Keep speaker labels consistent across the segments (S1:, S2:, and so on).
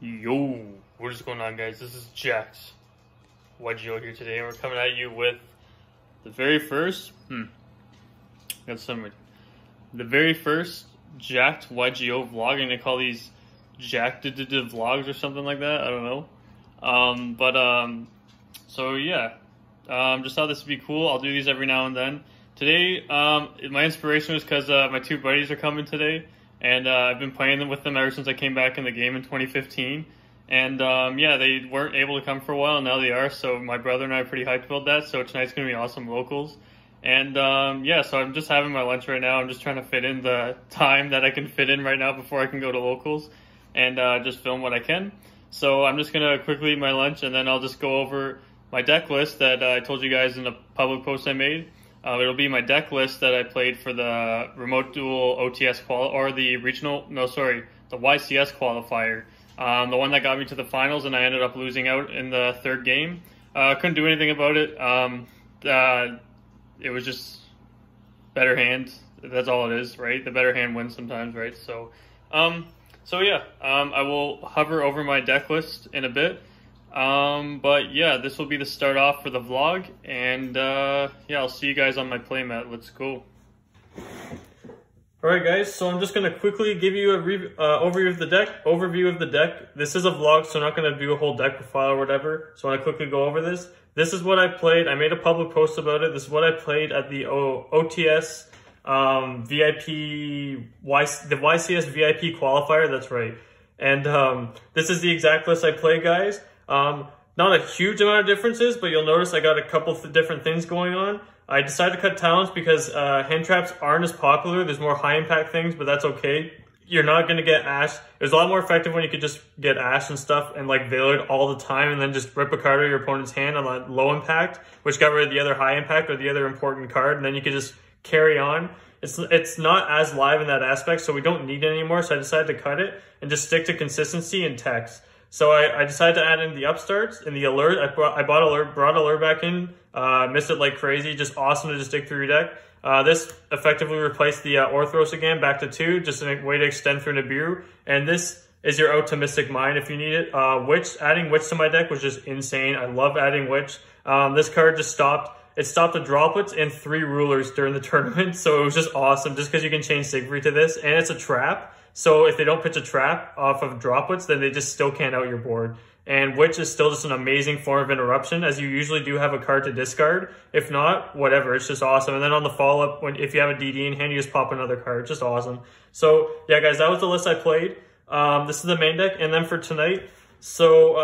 S1: Yo, what is going on, guys? This is Jacked YGO here today, and we're coming at you with the very first the very first Jacked YGO vlog. I'm gonna call these Jacked vlogs or something like that. I don't know. So yeah, just thought this would be cool. I'll do these every now and then. Today, my inspiration was because my two buddies are coming today. And I've been playing with them ever since I came back in the game in 2015. And yeah, they weren't able to come for a while, and now they are. So my brother and I are pretty hyped about that. So tonight's going to be awesome locals. And yeah, so I'm just having my lunch right now. I'm just trying to fit in the time that I can fit in right now before I can go to locals and just film what I can. So I'm just going to quickly eat my lunch, and then I'll just go over my deck list that I told you guys in the public post I made. It'll be my deck list that I played for the remote duel OTS the YCS qualifier. The one that got me to the finals, and I ended up losing out in the third game. Couldn't do anything about it. It was just better hand. That's all it is, right? The better hand wins sometimes, right? So yeah, I will hover over my deck list in a bit. But yeah, this will be the start off for the vlog, and yeah, I'll see you guys on my playmat. Let's go. Alright guys, so I'm just going to quickly give you a overview of the deck. This is a vlog, so I'm not going to do a whole deck profile or whatever, so I want to quickly go over this. This is what I played. I made a public post about it. This is what I played at the OTS the YCS VIP qualifier, that's right. And this is the exact list I played, guys. Not a huge amount of differences, but you'll notice I got a couple of different things going on. I decided to cut talents because hand traps aren't as popular. There's more high impact things, but that's okay. You're not going to get Ash. It was a lot more effective when you could just get Ash and stuff and like Veiled all the time and then just rip a card out of your opponent's hand on that low impact, which got rid of the other high impact or the other important card, and then you could just carry on. It's not as live in that aspect, so we don't need it anymore, so I decided to cut it and just stick to consistency and text. So I decided to add in the upstarts and the alert. I brought alert back in, missed it like crazy. Just awesome to just dig through your deck. This effectively replaced the Orthros again, back to 2, just a way to extend through Nibiru. And this is your out to Mystic Mind if you need it. Adding Witch to my deck was just insane. I love adding Witch. This card just stopped. It stopped the droplets and 3 rulers during the tournament, so it was just awesome just because you can change Siegfried to this, and it's a trap. So if they don't pitch a trap off of droplets, then they just still can't out your board. And Witch is still just an amazing form of interruption, as you usually do have a card to discard. If not, whatever, it's just awesome. And then on the follow-up, if you have a DD in hand, you just pop another card. Just awesome. So yeah, guys, that was the list I played. This is the main deck. And then for tonight, so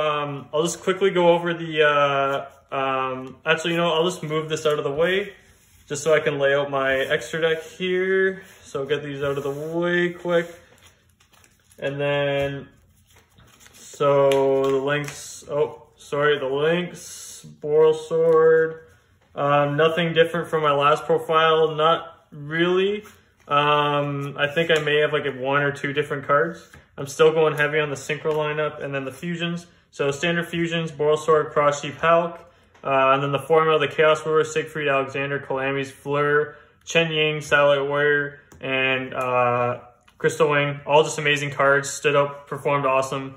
S1: I'll just quickly go over the... actually, you know, I'll just move this out of the way just so I can lay out my extra deck here. So get these out of the way quick. And then, so the links, the links, Boral Sword, nothing different from my last profile, not really. I think I may have like 1 or 2 different cards. I'm still going heavy on the Synchro lineup and then the fusions. So standard fusions, Boral Sword, Cross Sheep, Hulk. And then the formula, the Chaos Ruler, Siegfried, Alexander, Calamities, Fleur, Chen Ying, Satellite Warrior, and Crystal Wing. All just amazing cards. Stood up, performed awesome.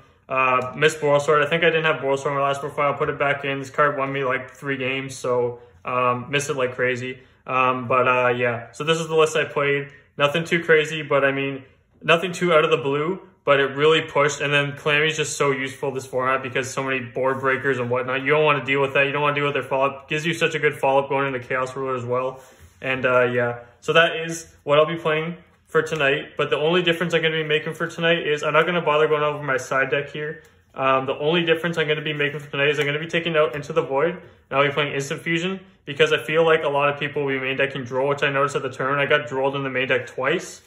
S1: Missed Boral Sword. I think I didn't have Boral Sword in my last profile. Put it back in. This card won me like 3 games, so missed it like crazy. Yeah, so this is the list I played. Nothing too crazy, but I mean, nothing too out of the blue. But it really pushed, and then Calamity is just so useful this format because so many board breakers and whatnot. You don't want to deal with that. You don't want to deal with their follow-up. Gives you such a good follow-up going into Chaos Ruler as well. And yeah, so that is what I'll be playing for tonight. But the only difference I'm going to be making for tonight is I'm not going to bother going over my side deck here. The only difference I'm going to be making for tonight is I'm going to be taking out Into the Void, and I'll be playing Instant Fusion because I feel like a lot of people will be main decking Droll, which I noticed at the tournament. I got Drolled in the main deck twice.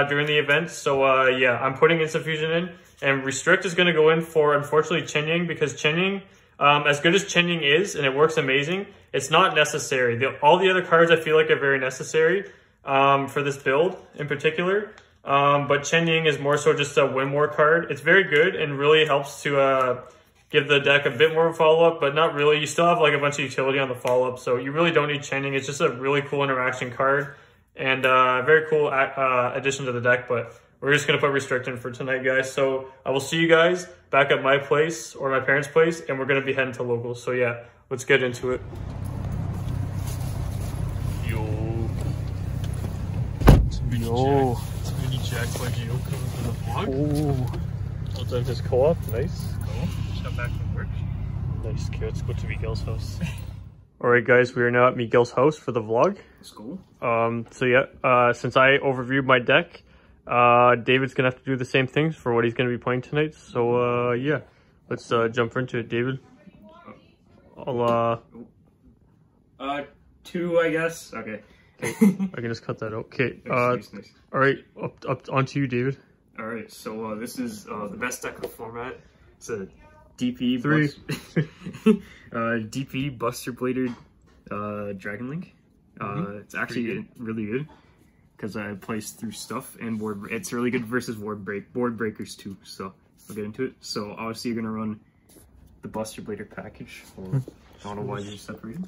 S1: During the event, so yeah, I'm putting Instant Fusion in, and Restrict is going to go in for, unfortunately, Chen Ying, because Chen Ying, as good as Chen Ying is, and it works amazing, it's not necessary. All the other cards I feel like are very necessary for this build in particular, but Chen Ying is more so just a win more card. It's very good and really helps to give the deck a bit more of a follow-up, but not really. You still have like a bunch of utility on the follow-up, so you really don't need Chen Ying. It's just a really cool interaction card. And very cool addition to the deck, but we're just going to put restricting for tonight, guys. So I will see you guys back at my place or my parents' place, and we're going to be heading to locals. So yeah, let's get into it. Yo. It's mini Jacked YGO coming to the vlog. Oh. All done his co-op. Nice. Cool. Just got back from work. Nice. Okay, let's go to Miguel's house. Alright guys, we are now at Miguel's house for the vlog.
S2: Let's go.
S1: So yeah, since I overviewed my deck, David's gonna have to do the same things for what he's gonna be playing tonight. So yeah, let's jump into it, David. I'll
S2: 2, I guess. Okay.
S1: I can just cut that out. Okay.
S2: Nice.
S1: Alright, up onto you, David.
S2: Alright, so this is the best deck of the format. It's a DP
S1: 3.
S2: DP Buster Blader Dragon Link. It's actually really good because I plays through stuff and board. It's really good versus board breakers too. So I'll get into it. So obviously you're gonna run the Buster Blader package. I don't know why you're separated.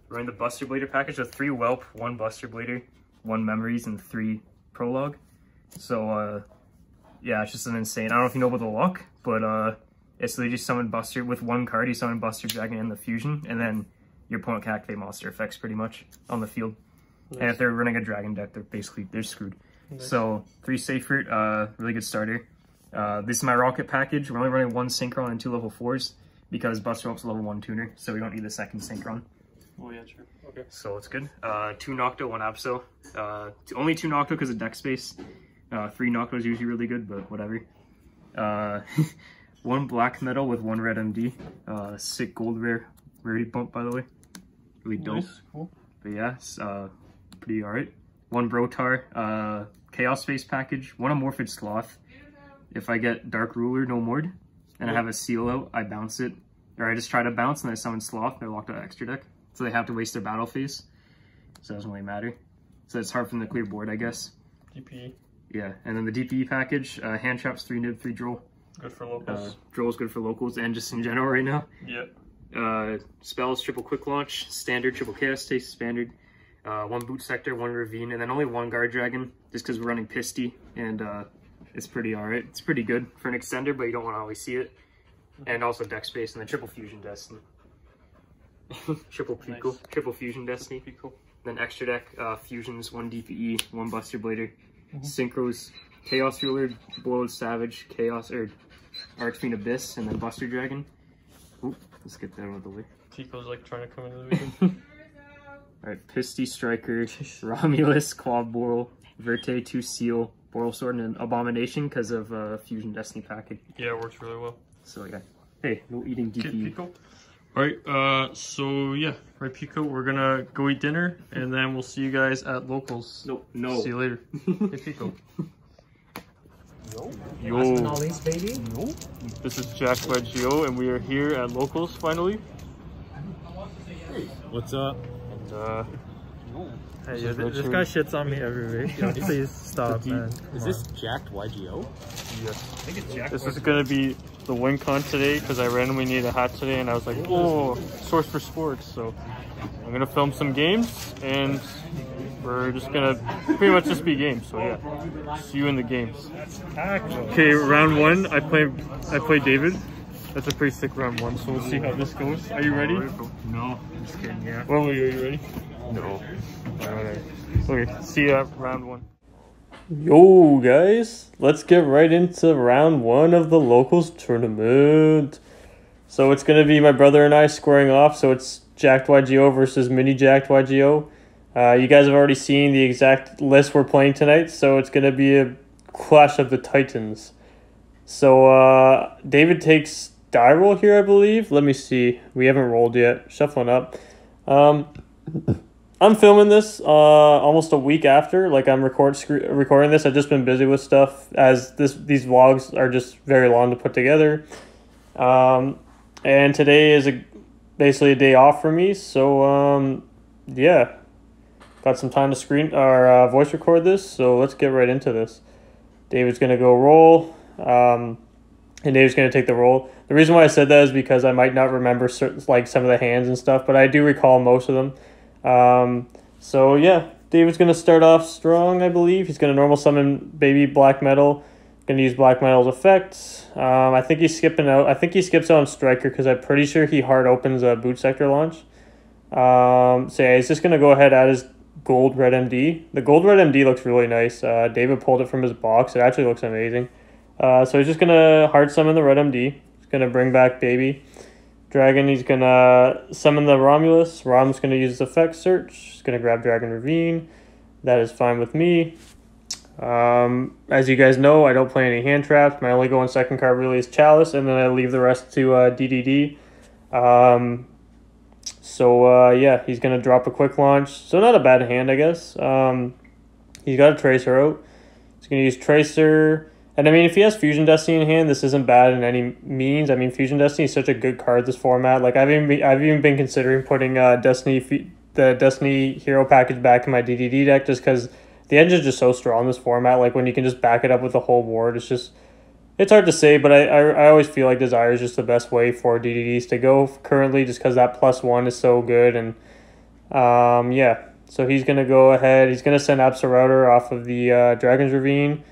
S2: Running the Buster Blader package with 3 Whelp, 1 Buster Blader, 1 Memories, and 3 Prologue. So yeah, it's just an insane. I don't know if you know about the luck, but it's literally just summon Buster with 1 card. You summon Buster Dragon and the Fusion, and then your opponent can activate monster effects pretty much on the field. Nice. And if they're running a Dragon deck, they're screwed. Nice. So 3 Seyfert, really good starter. This is my Rocket package. We're only running 1 Synchron and 2 level 4s because Buster Whelp's a level 1 tuner, so we don't need the second Synchron.
S1: Oh yeah, sure. Okay.
S2: So it's good. 2 Nocto, 1 Absol. Only 2 Nocto because of deck space. 3 Nocto is usually really good, but whatever. 1 Black Metal with 1 Red MD. Sick gold rarity bump, by the way. Really dope.
S1: Nice. Cool.
S2: But yeah, it's pretty alright. 1 Brotar. Chaos Space package. 1 Amorphid Sloth. If I get Dark Ruler, no Mord, and I have a seal out, I bounce it. Or I just try to bounce and I summon Sloth. They're locked out extra deck. So they have to waste their battle phase. So it doesn't really matter. So it's hard for them to clear board, I guess.
S1: DPE.
S2: Yeah, and then the DPE package, hand traps, 3 Nib, 3 Droll.
S1: Good for locals.
S2: Droll is good for locals and just in general right now.
S1: Yeah.
S2: Spells, triple quick launch, standard, triple chaos taste, standard. 1 boot sector, 1 ravine, and then only 1 guard dragon, just because we're running Pisty, and it's pretty alright. It's pretty good for an extender, but you don't want to always see it. And also deck space, and then triple fusion destiny. Triple Pico, nice. Triple Fusion Destiny. Pico. Then extra deck, Fusions, 1 DPE, 1 Buster Blader, Synchros, Chaos Ruler, Boiled Savage, Chaos, or Archfiend Abyss, and then Buster Dragon. Oop, let's get that out of the way.
S1: Pico's like trying to come into the weekend.
S2: Alright, Pisty Striker, Romulus, Quad Boral, Verte, 2 Seal, Boral Sword, and Abomination because of Fusion Destiny package.
S1: Yeah, it works really well.
S2: So yeah. Hey, no eating DPE.
S1: Pico. Alright, so yeah, right, Pico, we're gonna go eat dinner, and then we'll see you guys at locals.
S2: No.
S1: See you later. Hey, Pico.
S3: Yo. All these, baby.
S1: Yo. This is Jacked YGO, and we are here at locals finally.
S3: Hey, what's up?
S1: And
S3: hey, yo, this guy shits on me every week. Yo, please stop, man. Is this Jacked YGO?
S1: Yes. I think it's Jacked. This is gonna be the win con today because I randomly needed a hat today, and I was like, oh, source for sports. So I'm gonna film some games, and we're just gonna pretty much just be games. So yeah, see you in the games. Okay, round 1. I play David. That's a pretty sick round 1. So we'll see how this goes. Are you ready?
S2: No, I'm just kidding. Yeah.
S1: Well, are you ready?
S2: No.
S1: Alright. Okay, see you at round 1. Yo guys, let's get right into round 1 of the locals tournament. So it's gonna be my brother and I squaring off. So it's Jacked YGO versus Mini Jacked YGO. You guys have already seen the exact list we're playing tonight, so it's gonna be a clash of the titans. So David takes die roll here, I believe. Let me see. We haven't rolled yet. Shuffling up. I'm filming this almost a week after. Like, I'm recording this. I've just been busy with stuff, as these vlogs are just very long to put together. And today is basically a day off for me. So yeah, got some time to voice record this. So let's get right into this. David's gonna go roll, and David's gonna take the roll. The reason why I said that is because I might not remember some of the hands and stuff, but I do recall most of them. So yeah, David's going to start off strong, I believe. He's going to normal summon Baby Black Metal. Going to use Black Metal's effect. I think he's skipping out. I think he skips out on Striker because I'm pretty sure he hard opens a Boot Sector launch. So yeah, he's just going to go ahead at his Gold Red MD. The Gold Red MD looks really nice. David pulled it from his box. It actually looks amazing. So he's just going to hard summon the Red MD. He's going to bring back Baby Dragon. He's going to summon the Romulus. Rom's going to use his effect search. He's going to grab Dragon Ravine. That is fine with me. As you guys know, I don't play any hand traps. My only go on second card really is Chalice, and then I leave the rest to DDD. Yeah, he's going to drop a quick launch. So not a bad hand, I guess. He's got a Tracer out. He's going to use Tracer. And I mean, if he has Fusion Destiny in hand, this isn't bad in any means. I mean, Fusion Destiny is such a good card this format. Like, I've even been considering putting the Destiny Hero package back in my DDD deck just because the engine is just so strong in this format. Like, when you can just back it up with the whole board, it's hard to say, but I always feel like Desire is just the best way for DDDs to go currently just because that +1 is so good. And, yeah. So he's going to go ahead. He's going to send Absolrouter off of the Dragon's Ravine.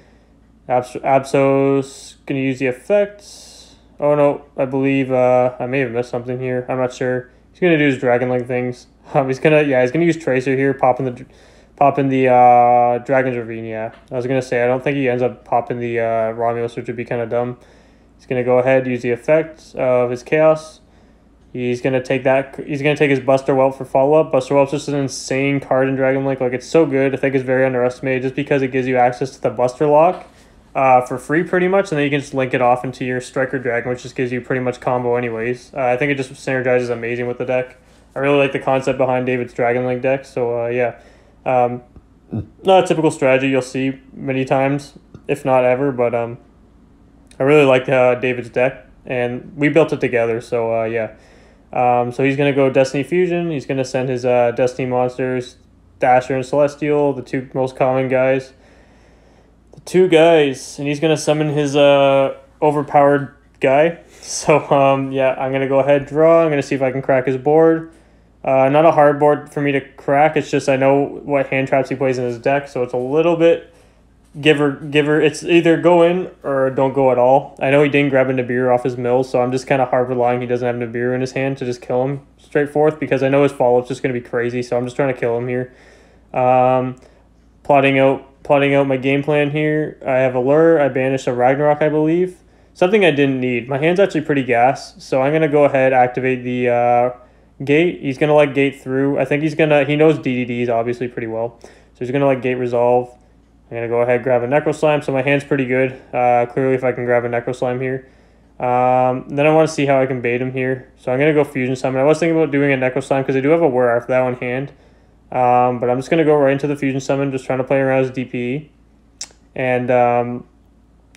S1: Absol's going to use the effects. Oh, no. I believe I may have missed something here. I'm not sure. He's going to do his Dragon Link things. He's going to use Tracer here, popping the Dragon's Ravine, yeah. I was going to say, I don't think he ends up popping the Romulus, which would be kind of dumb. He's going to go ahead, use the effect of his Chaos. He's going to take his Buster Whelp for follow-up. Buster Whelp's just an insane card in Dragon Link. Like, it's so good. I think it's very underestimated just because it gives you access to the Buster Lock for free pretty much, and then you can just link it off into your Striker Dragon, which just gives you pretty much combo anyways. I think it just synergizes amazing with the deck. I really like the concept behind David's Dragon Link deck, so yeah. Not a typical strategy you'll see many times, if not ever, but I really like David's deck, and we built it together, so yeah. So he's going to go Destiny Fusion. He's going to send his Destiny monsters, Dasher and Celestial, the two most common guys. And he's going to summon his overpowered guy. So yeah, I'm going to go ahead, draw. I'm going to see if I can crack his board. Not a hard board for me to crack. It's just I know what hand traps he plays in his deck, so it's a little bit give or. It's either go in or don't go at all. I know he didn't grab a Nibiru off his mill, so I'm just kind of hard relying he doesn't have Nibiru in his hand to just kill him straight forth because I know his follow-up's just going to be crazy, so I'm just trying to kill him here. Plotting out my game plan here. I have a Lure. I banish a Ragnarok, I believe. Something I didn't need. My hand's actually pretty gas, so I'm going to go ahead, activate the Gate. He's going to let Gate through. I think he knows DDDs obviously pretty well. So he's going to let Gate resolve. I'm going to go ahead grab a Necro Slime. So my hand's pretty good. Clearly if I can grab a Necro Slime here. Then I want to see how I can bait him here. So I'm going to go Fusion Summon. I was thinking about doing a Necro Slime because I do have a Were after that one hand. But I'm just going to go right into the Fusion Summon, just trying to play around his DPE. And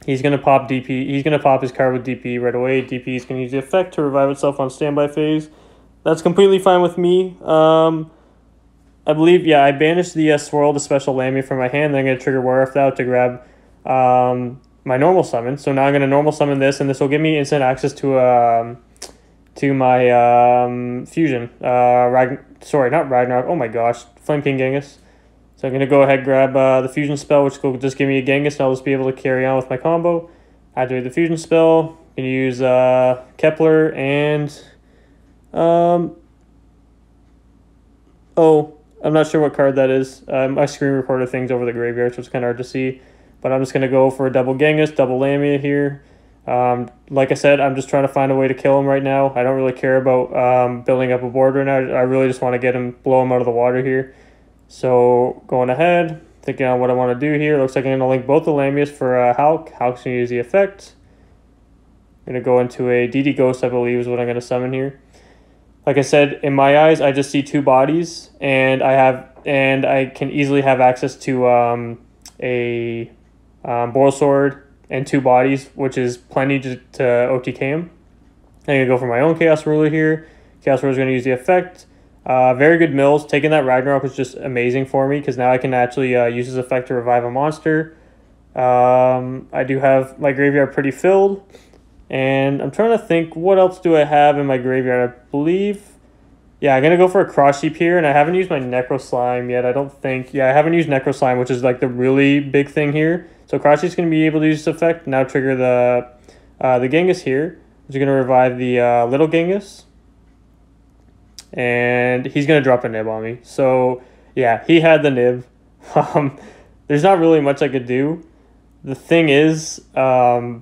S1: he's going to pop DP. He's going to pop his card with DP right away. DP is going to use the effect to revive itself on standby phase. That's completely fine with me. I believe, yeah, I banished the Swirl, the special Lamia from my hand. Then I'm going to trigger War Earth out to grab my normal summon. So now I'm going to normal summon this, and this will give me instant access to my Fusion. Sorry, not Ragnarok. Oh my gosh, Flame King Genghis. So I'm going to go ahead and grab the Fusion spell, which will just give me a Genghis, and I'll just be able to carry on with my combo. Activate the Fusion spell. I'm going to use Kepler and... I'm not sure what card that is. I screen recorded things over the graveyard, so it's kind of hard to see. But I'm just going to go for a double Genghis, double Lamia here. Like I said, I'm just trying to find a way to kill him right now. I don't really care about building up a board right now. I really just want to blow him out of the water here. So going ahead, thinking on what I want to do here. Looks like I'm going to link both the Lamias for Hulk. Hulk's going to use the effect. I'm going to go into a DD Ghost, I believe, is what I'm going to summon here. Like I said, in my eyes, I just see two bodies, and I can easily have access to a Boral Sword and two bodies, which is plenty to OTK him. I'm going to go for my own Chaos Ruler here. Chaos Ruler is going to use the effect. Very good mills. Taking that Ragnarok was just amazing for me, because now I can actually use his effect to revive a monster. I do have my graveyard pretty filled. And I'm trying to think, what else do I have in my graveyard? I believe Yeah, I'm going to go for a Cross Sheep here, and I haven't used my Necro Slime yet, I don't think. Yeah, I haven't used Necro Slime, which is like the really big thing here. So Cross Sheep's going to be able to use this effect. Now trigger the Genghis here, which is going to revive the little Genghis. And he's going to drop a nib on me. So, yeah, he had the nib. There's not really much I could do. The thing is, yeah,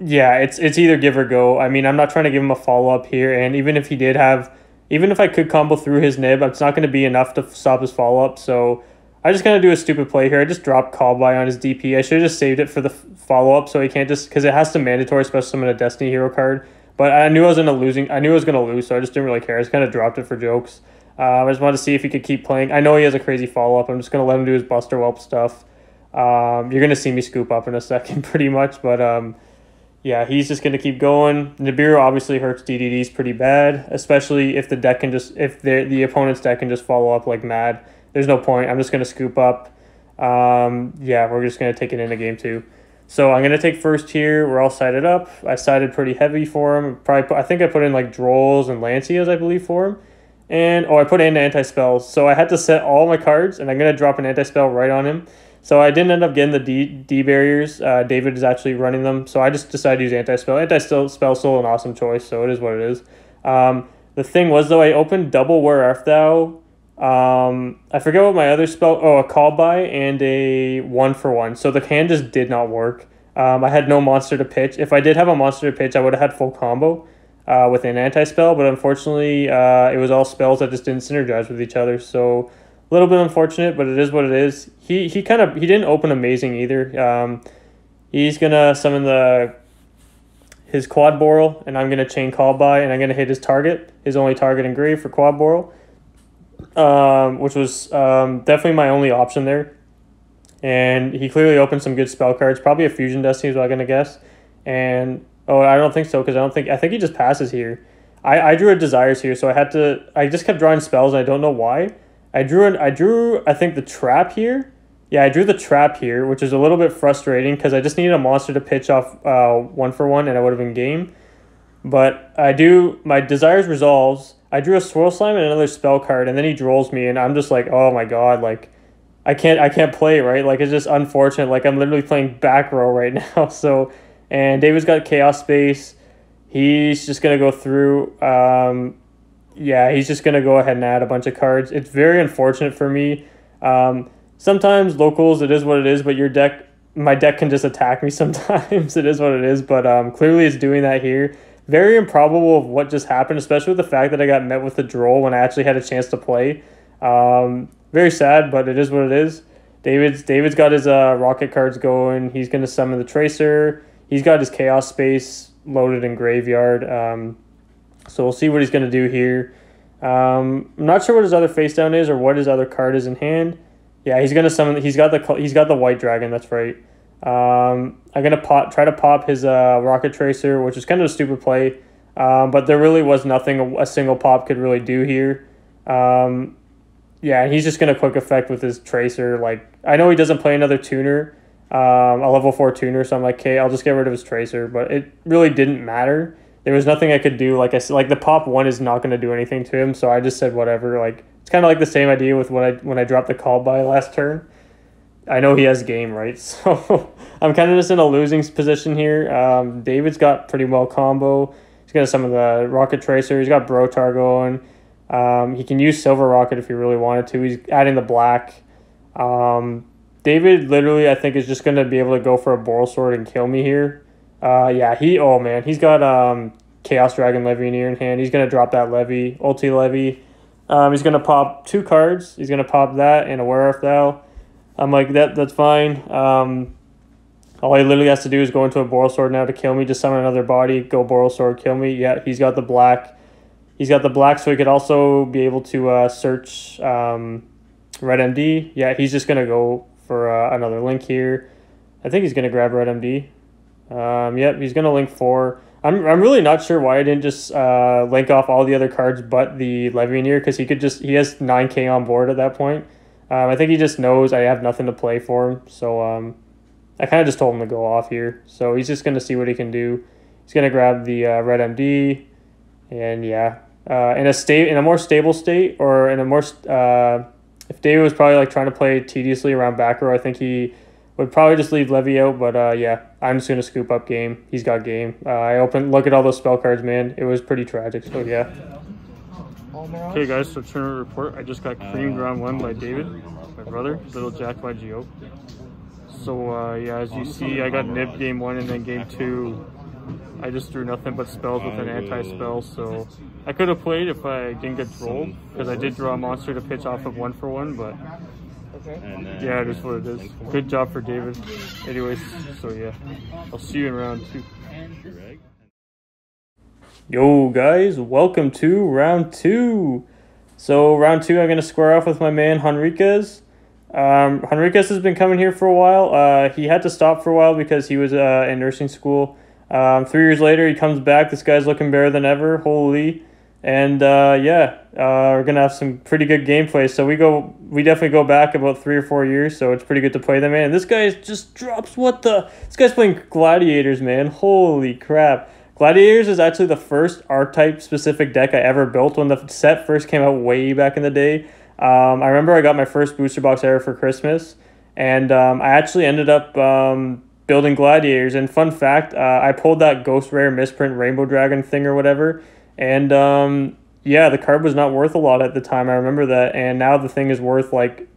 S1: it's either give or go. I mean, I'm not trying to give him a follow-up here, and even if he did have... Even if I could combo through his nib, it's not going to be enough to stop his follow-up, so I just going to do a stupid play here. I just dropped Call By on his DP. I should have just saved it for the follow-up, so he can't just... Because it has to mandatory special summon a Destiny Hero card, but I knew I was going to lose, so I just didn't really care. I just kind of dropped it for jokes. I just wanted to see if he could keep playing. I know he has a crazy follow-up. I'm just going to let him do his Buster Whelp stuff. You're going to see me scoop up in a second pretty much, but... Yeah, he's just going to keep going. Nibiru obviously hurts DDDs pretty bad, especially if the deck can just... If the opponent's deck can just follow up like mad. There's no point. I'm just going to scoop up. Yeah, we're just going to take it into game 2. So I'm going to take first here. We're all sided up. I sided pretty heavy for him. I think I put in like Drolls and Lancias, I believe, for him. And, I put in anti-spells. So I had to set all my cards, and I'm going to drop an anti-spell right on him. So I didn't end up getting the D barriers. David is actually running them. So I just decided to use anti-spell. Anti-spell still an awesome choice, so it is what it is. The thing was, though, I opened double Where Art Thou. I forget what my other spell... Oh, a Call By and a 1-for-1. So the hand just did not work. I had no monster to pitch. If I did have a monster to pitch, I would have had full combo with an anti-spell. But unfortunately, it was all spells that just didn't synergize with each other. So... A little bit unfortunate, but it is what it is. He didn't open amazing either. He's gonna summon his Quad Boral, and I'm gonna chain Call By, and I'm gonna hit his target, his only target in grave for Quad Boral, which was definitely my only option there. And he clearly opened some good spell cards, probably a Fusion Destiny is what I'm gonna guess. And I don't think so, because I think he just passes here. I drew a Desires here, so I just kept drawing spells, and I don't know why. I drew I think the Trap here. Yeah, I drew the Trap here, which is a little bit frustrating because I just needed a monster to pitch off 1-for-1 and I would have been game. But my Desires resolves. I drew a Swirl Slime and another spell card, and then he drolls me, and I'm just like, oh my god, like I can't play, right? Like it's just unfortunate. Like I'm literally playing back row right now. So, and David's got Chaos Space. He's just gonna go through. Yeah, he's just going to go ahead and add a bunch of cards. It's very unfortunate for me. Sometimes locals, it is what it is, but my deck can just attack me sometimes. It is what it is, but clearly it's doing that here. Very improbable of what just happened, especially with the fact that I got met with the droll when I actually had a chance to play. Very sad, but it is what it is. David's got his rocket cards going. He's going to summon the Tracer. He's got his Chaos Space loaded in Graveyard. So we'll see what he's going to do here. I'm not sure what his other face down is or what his other card is in hand. Yeah, he's going to summon... He's got the White Dragon, that's right. I'm going to try to pop his Rocket Tracer, which is kind of a stupid play. But there really was nothing a single pop could really do here. Yeah, he's just going to quick effect with his Tracer. Like, I know he doesn't play another tuner, a level 4 tuner, so I'm like, okay, I'll just get rid of his Tracer. But it really didn't matter. There was nothing I could do. Like I said, like the pop 1 is not going to do anything to him, so I just said whatever. Like it's kind of like the same idea with when I dropped the Call By last turn. I know he has game, right? So I'm kind of just in a losing position here. David's got pretty well combo. He's going to summon the Rocket Tracer. He's got Brotar going. He can use Silver Rocket if he really wanted to. He's adding the black. David literally, I think, is just going to be able to go for a Boral Sword and kill me here. Yeah, he's got Chaos Dragon Levianeer in hand. He's going to drop that Levy, Ulti Levy. He's going to pop 2 cards. He's going to pop that and a Where Art Thou. I'm like, that's fine. All he literally has to do is go into a Boral Sword now to kill me. Just summon another body, go Boral Sword, kill me. Yeah, he's got the black. He's got the black, so he could also be able to search Red MD. Yeah, he's just going to go for another Link here. I think he's going to grab Red MD. Yep, he's going to Link 4. I'm really not sure why I didn't just link off all the other cards but the Levianeer, because he has 9k on board at that point. I think he just knows I have nothing to play for him, so I kind of just told him to go off here. So he's just going to see what he can do. He's going to grab the Red MD, and yeah. in a more stable state, or in a more if David was probably like trying to play tediously around back row, I think he would probably just leave Levy out. But yeah, I'm just gonna scoop up game. He's got game. Look at all those spell cards, man. It was pretty tragic. So yeah. Okay, guys. So tournament report. I just got creamed round 1 by David, my brother, little Jacked YGO. So yeah, as you see, I got nibbed game 1, and then game 2. I just threw nothing but spells with an anti-spell, so I could have played if I didn't get rolled, because I did draw a monster to pitch off of 1-for-1, but yeah, it is what it is. Good job for David. Anyways, so yeah, I'll see you in round 2. Yo guys, welcome to round 2. So round 2, I'm going to square off with my man Henriquez. Henriquez has been coming here for a while. He had to stop for a while because he was in nursing school. 3 years later, he comes back. This guy's looking better than ever. Holy. And yeah, we're going to have some pretty good gameplay. So we definitely go back about 3 or 4 years. So it's pretty good to play them, man. And this guy just drops this guy's playing Gladiators, man. Holy crap. Gladiators is actually the first archetype specific deck I ever built when the set first came out way back in the day. I remember I got my first booster box ever for Christmas. And I actually ended up building Gladiators. And fun fact, I pulled that Ghost Rare Misprint Rainbow Dragon thing or whatever. And yeah, the card was not worth a lot at the time. I remember that. And now the thing is worth like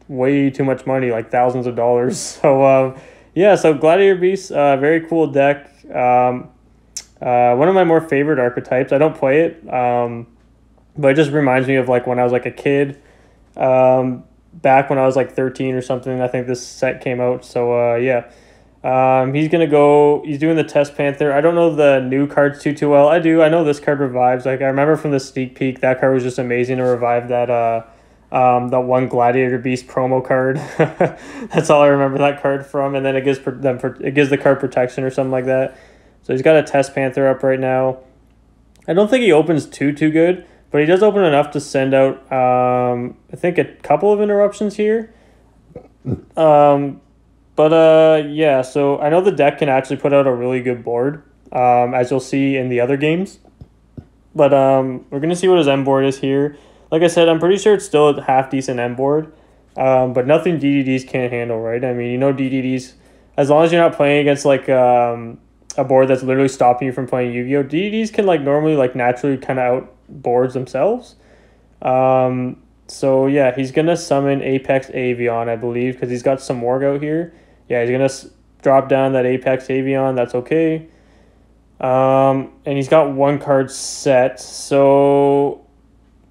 S1: way too much money, like thousands of dollars. So yeah, so Gladiator Beast, very cool deck. One of my more favorite archetypes. I don't play it, but it just reminds me of like when I was like a kid. Back when I was like 13 or something, I think this set came out. So yeah. He's doing the Test Panther. I don't know the new cards too well. I know this card revives. Like I remember from the sneak peek, that card was just amazing to revive that one Gladiator Beast promo card. That's all I remember that card from. And then it gives the card protection or something like that. So he's got a Test Panther up right now. I don't think he opens too good, but he does open enough to send out I think a couple of interruptions here. But yeah, so I know the deck can actually put out a really good board, as you'll see in the other games. But we're going to see what his M board is here. Like I said, I'm pretty sure it's still a half-decent M board, but nothing DDDs can't handle, right? I mean, DDDs, as long as you're not playing against, like, a board that's literally stopping you from playing Yu-Gi-Oh! DDDs can, like, normally, like, naturally kind of out boards themselves. So, yeah, he's going to summon Apex Avion, I believe, because he's got some Morg out here. Yeah, he's going to drop down that Apex Avion. That's okay. And he's got one card set. So,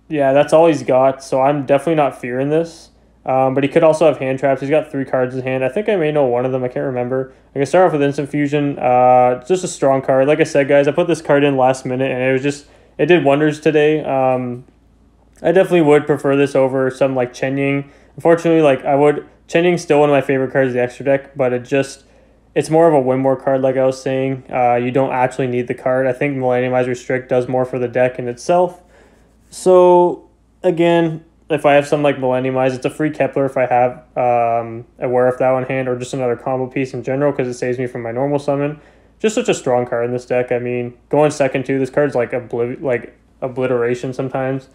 S1: yeah, that's all he's got. So I'm definitely not fearing this. But he could also have hand traps. He's got 3 cards in hand. I think I may know one of them. I can't remember. I can start off with Instant Fusion. Just a strong card. Like I said, guys, I put this card in last minute, and it did wonders today. I definitely would prefer this over some like Chen Ying. Unfortunately, Chen Ying's still one of my favorite cards of the extra deck, but it's more of a win more card, like I was saying. You don't actually need the card. I think Millenniumize Restrict does more for the deck in itself. So, again, if I have something like Millenniumize, it's a free Kepler if I have a Wear If Thou in hand, or just another combo piece in general, because it saves me from my normal summon. Just such a strong card in this deck. I mean, going second too, this card's like obliteration sometimes.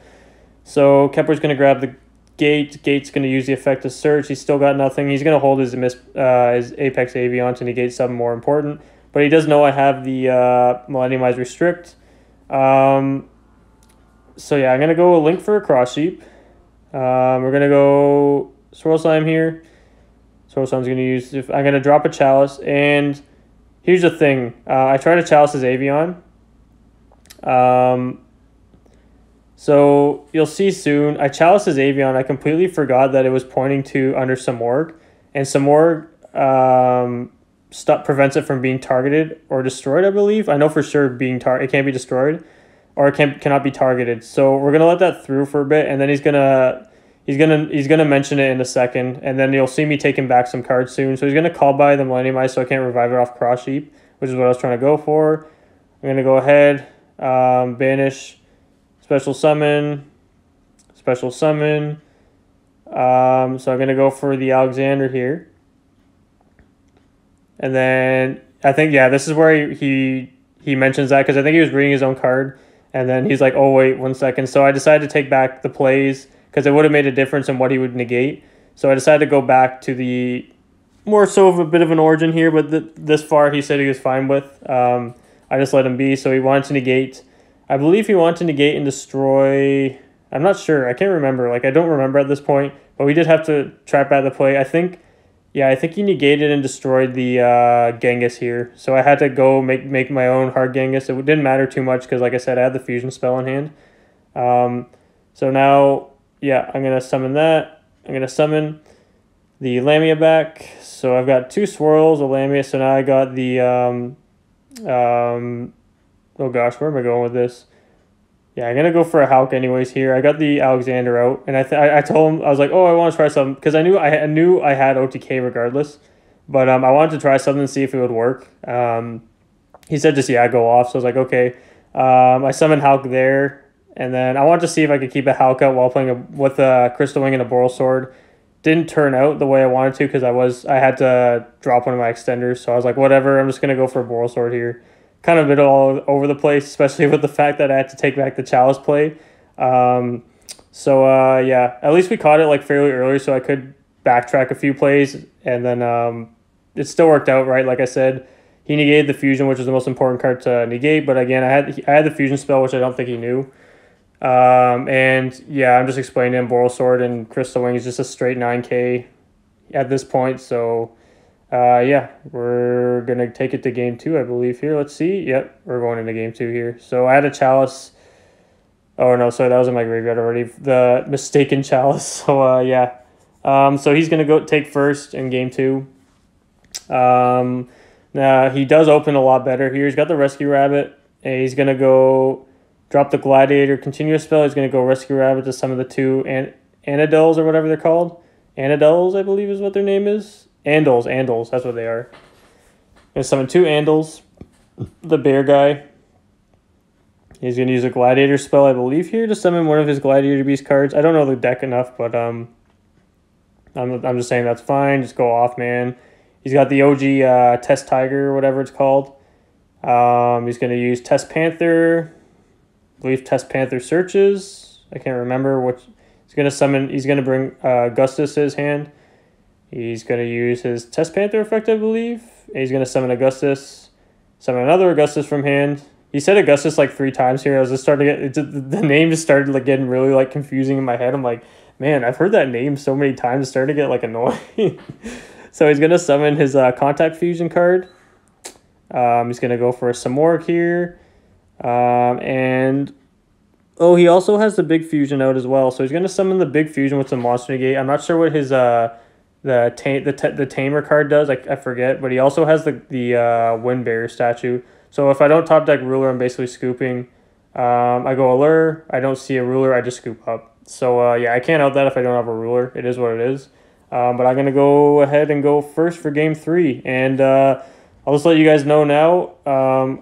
S1: So Kepler's going to grab the Gate. Gate's going to use the effect of Search. He's still got nothing. He's going to hold his Apex Avion to negate something more important. But he does know I have the Millenniumize Restrict. So yeah, I'm going to go a Link for a Cross Sheep. We're going to go Swirl Slime here. Swirl Slime's going to use... I'm going to drop a Chalice. And here's the thing. I tried to Chalice his Avion. So you'll see soon. I Chalice his Avion. I completely forgot that it was pointing to under Samorg. And Samorg prevents it from being targeted or destroyed, I believe. I know for sure it can't be destroyed. Or it cannot be targeted. So we're gonna let that through for a bit, and then he's gonna mention it in a second, and then you'll see me taking back some cards soon. So he's gonna call by the Millenniumize, so I can't revive it off Cross Sheep, which is what I was trying to go for. I'm gonna go ahead, banish, special summon. So I'm gonna go for the Alexander here, and then I think this is where he mentions that, because I think he was reading his own card. And then he's like, oh, wait, 1 second. So I decided to take back the plays because it would have made a difference in what he would negate. So I decided to go back to the more so of a bit of an origin here, but this far he said he was fine with. I just let him be. So he wanted to negate. I believe he wanted to negate and destroy. I'm not sure. I can't remember. Like, I don't remember at this point. But we did have to trap out the play. I think he negated and destroyed the Genghis here. So I had to go make my own hard Genghis. It didn't matter too much because, like I said, I had the fusion spell in hand. So now, yeah, I'm going to summon that. I'm going to summon the Lamia back. So I've got 2 swirls, a Lamia. So now I got the, oh gosh, where am I going with this? Yeah, I'm going to go for a Hulk anyways here. I got the Alexander out. And I told him, I was like, oh, I want to try something. Because I knew I had OTK regardless. But I wanted to try something to see if it would work. He said just, yeah, go off. So I was like, okay. I summoned Hulk there. And then I wanted to see if I could keep a Hulk out while playing with a Crystal Wing and a Boral Sword. Didn't turn out the way I wanted to because I had to drop one of my extenders. So I was like, whatever, I'm just going to go for a Boral Sword here. Kind of a bit all over the place, especially with the fact that I had to take back the Chalice play. Yeah, at least we caught it like fairly early so I could backtrack a few plays. And then it still worked out, right? Like I said, he negated the fusion, which is the most important card to negate. But again, I had the fusion spell, which I don't think he knew. And yeah, I'm just explaining to him Boral Sword and Crystal Wing is just a straight 9k at this point. So yeah, we're going to take it to game 2, I believe here. Let's see. Yep, we're going into game 2 here. So I had a Chalice. Oh no, sorry, that was in my graveyard already. The mistaken Chalice. So yeah. So he's going to go take first in game 2. Now he does open a lot better here. He's got the Rescue Rabbit and he's going to go drop the Gladiator continuous spell. He's going to go Rescue Rabbit to summon the 2 Anadels or whatever they're called. Anadels, I believe is what their name is. Andals, that's what they are. Going to summon 2 Andals. The bear guy. He's going to use a Gladiator spell, I believe, here to summon one of his Gladiator Beast cards. I don't know the deck enough, but I'm just saying that's fine. Just go off, man. He's got the OG Test Tiger or whatever it's called. He's going to use Test Panther. I believe Test Panther searches. I can't remember what he's going to summon. He's going to bring Augustus to his hand. He's going to use his Test Panther effect, I believe. And he's going to summon Augustus. Summon another Augustus from hand. He said Augustus like 3 times here. I was just starting to get the name just started like getting really like confusing in my head. I'm like, man, I've heard that name so many times. It's starting to get like annoying. So he's going to summon his Contact Fusion card. He's going to go for a Samorg here. And oh, he also has the Big Fusion out as well. So he's going to summon the Big Fusion with some Monster Negate. I'm not sure what his the Tamer card does. I forget, but he also has the Wind Bearer statue. So if I don't top deck Ruler, I'm basically scooping. I go Allure. I don't see a Ruler. I just scoop up. So yeah, I can't out that if I don't have a Ruler. It is what it is. But I'm gonna go ahead and go first for game 3, and I'll just let you guys know now.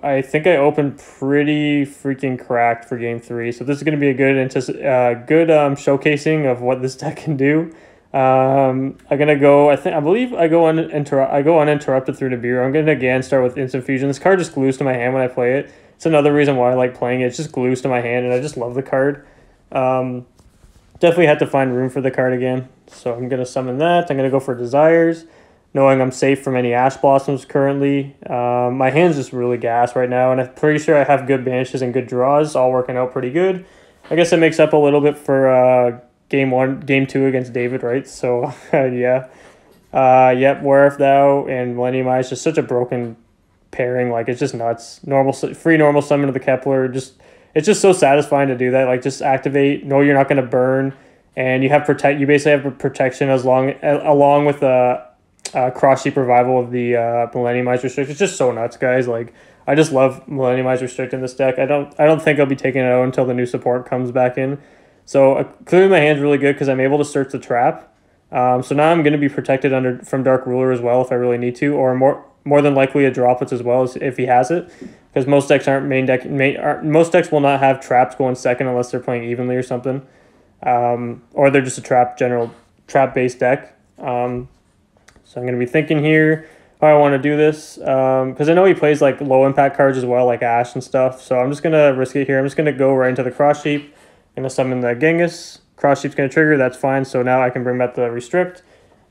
S1: I think I opened pretty freaking cracked for game 3, so this is gonna be a good showcasing of what this deck can do. I'm gonna go. I believe I go uninterrupted through the Nibiru. I'm gonna again start with Instant Fusion. This card just glues to my hand when I play it. It's another reason why I like playing it. It just glues to my hand, and I just love the card. Definitely had to find room for the card again, so I'm gonna summon that. I'm gonna go for Desires, knowing I'm safe from any Ash Blossoms currently. My hand's just really gas right now, and I'm pretty sure I have good banishes and good draws, all working out pretty good. I guess it makes up a little bit for game 2 against David, right? So yeah, yep. Where If Thou and Millennium Eye is just such a broken pairing. Like, it's just nuts. Free normal summon to the Kepler. It's just so satisfying to do that. Like, just activate. Know you're not going to burn, and you have protect. You basically have a protection along with the Cross Sheep Revival of the Millennium Eyes Restrict. It's just so nuts, guys. Like, I just love Millennium Eyes Restrict in this deck. I don't think I'll be taking it out until the new support comes back in. So clearly my hand's really good because I'm able to search the trap. So now I'm going to be protected from Dark Ruler as well if I really need to, or more than likely a Droplets as well if he has it, because most decks most decks will not have traps going second unless they're playing evenly or something, or they're just a trap based deck. So I'm going to be thinking here. how I want to do this. Because I know he plays like low impact cards as well, like Ash and stuff. So I'm just going to risk it here. I'm just going to go right into the Cross Sheep. I'm going to summon the Genghis. Cross Sheep's going to trigger. That's fine. So now I can bring back the Restrict,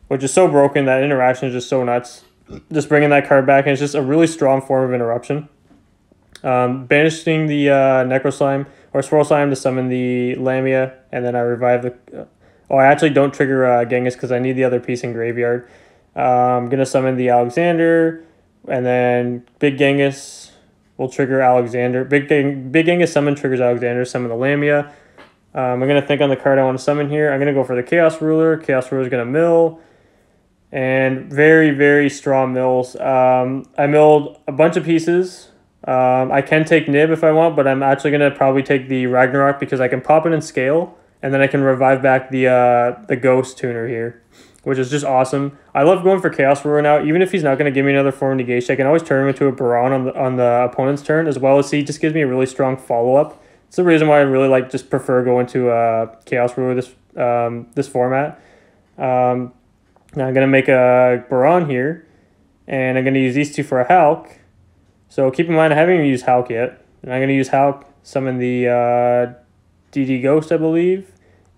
S1: which is so broken. That interaction is just so nuts. Just bringing that card back, and it's just a really strong form of interruption. Banishing the Necro Slime or Swirl Slime to summon the Lamia, and then I revive the... I actually don't trigger Genghis because I need the other piece in graveyard. I'm going to summon the Alexander, and then Big Genghis will trigger Alexander. Big Genghis summon triggers Alexander, summon the Lamia. I'm going to think on the card I want to summon here. I'm going to go for the Chaos Ruler. Chaos Ruler is going to mill. And very, very strong mills. I milled a bunch of pieces. I can take Nib if I want, but I'm actually going to probably take the Ragnarok because I can pop it in scale, and then I can revive back the Ghost Tuner here, which is just awesome. I love going for Chaos Ruler now. Even if he's not going to give me another form of negation, I can always turn him into a Baron on the opponent's turn, as well as he just gives me a really strong follow-up. It's the reason why I really just prefer going to Chaos Ruler this format. Now I'm going to make a Baron here, and I'm going to use these two for a Hulk. So keep in mind, I haven't even used Hulk yet. And I'm going to use Hulk, summon the DD Ghost, I believe.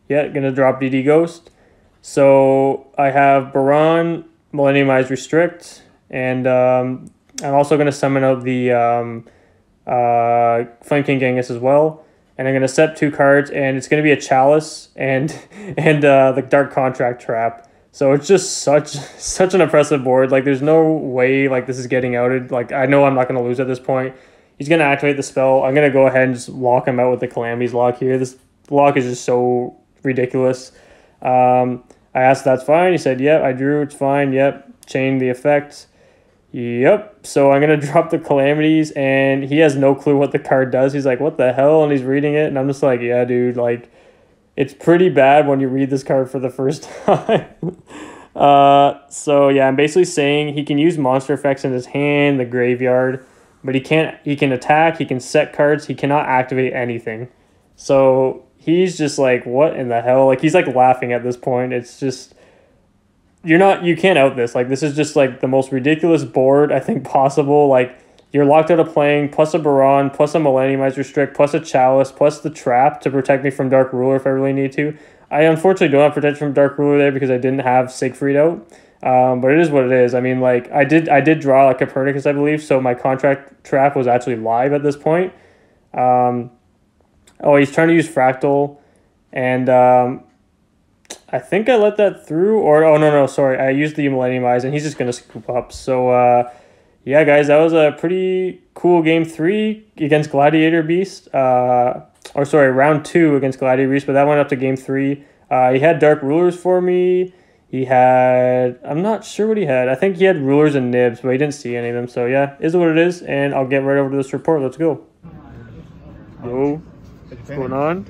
S1: Yeah, going to drop DD Ghost. So I have Baron, Millenniumized Restrict, and I'm also going to summon out the Flame King Genghis as well. And I'm going to set 2 cards, and it's going to be a Chalice and the Dark Contract Trap. So it's just such an impressive board. Like, there's no way like this is getting outed. Like, I know I'm not going to lose at this point. He's going to activate the spell. I'm going to go ahead and just lock him out with the Calamities lock here. This lock is just so ridiculous. I asked if that's fine. He said, yep, I drew. It's fine. Yep. Chain the effect. Yep. So I'm going to drop the Calamities, and he has no clue what the card does. He's like, what the hell? And he's reading it, and I'm just like, yeah, dude, like... It's pretty bad when you read this card for the first time. So yeah, I'm basically saying he can use monster effects in his hand, the graveyard, but he can attack, he can set cards, he cannot activate anything. So he's just like, what in the hell? Like, he's like laughing at this point. It's just, you can't out this. Like, this is just like the most ridiculous board I think possible. Like, you're locked out of playing, plus a Baron, plus a Millenniumized Restrict, plus a Chalice, plus the Trap to protect me from Dark Ruler if I really need to. I unfortunately don't have protection from Dark Ruler there because I didn't have Siegfried out. But it is what it is. I mean, like, I did draw like Copernicus, I believe, so my contract trap was actually live at this point. He's trying to use Fractal, and I think I let that through, or, no, sorry, I used the Millenniumize, and he's just going to scoop up. So, yeah, guys, that was a pretty cool game 3 against Gladiator Beast. Round 2 against Gladiator Beast, but that went up to game 3. He had Dark Rulers for me. He had... I'm not sure what he had. I think he had Rulers and Nibs, but he didn't see any of them. So, yeah, is what it is, and I'll get right over to this report. Let's go. Yo, what's going on?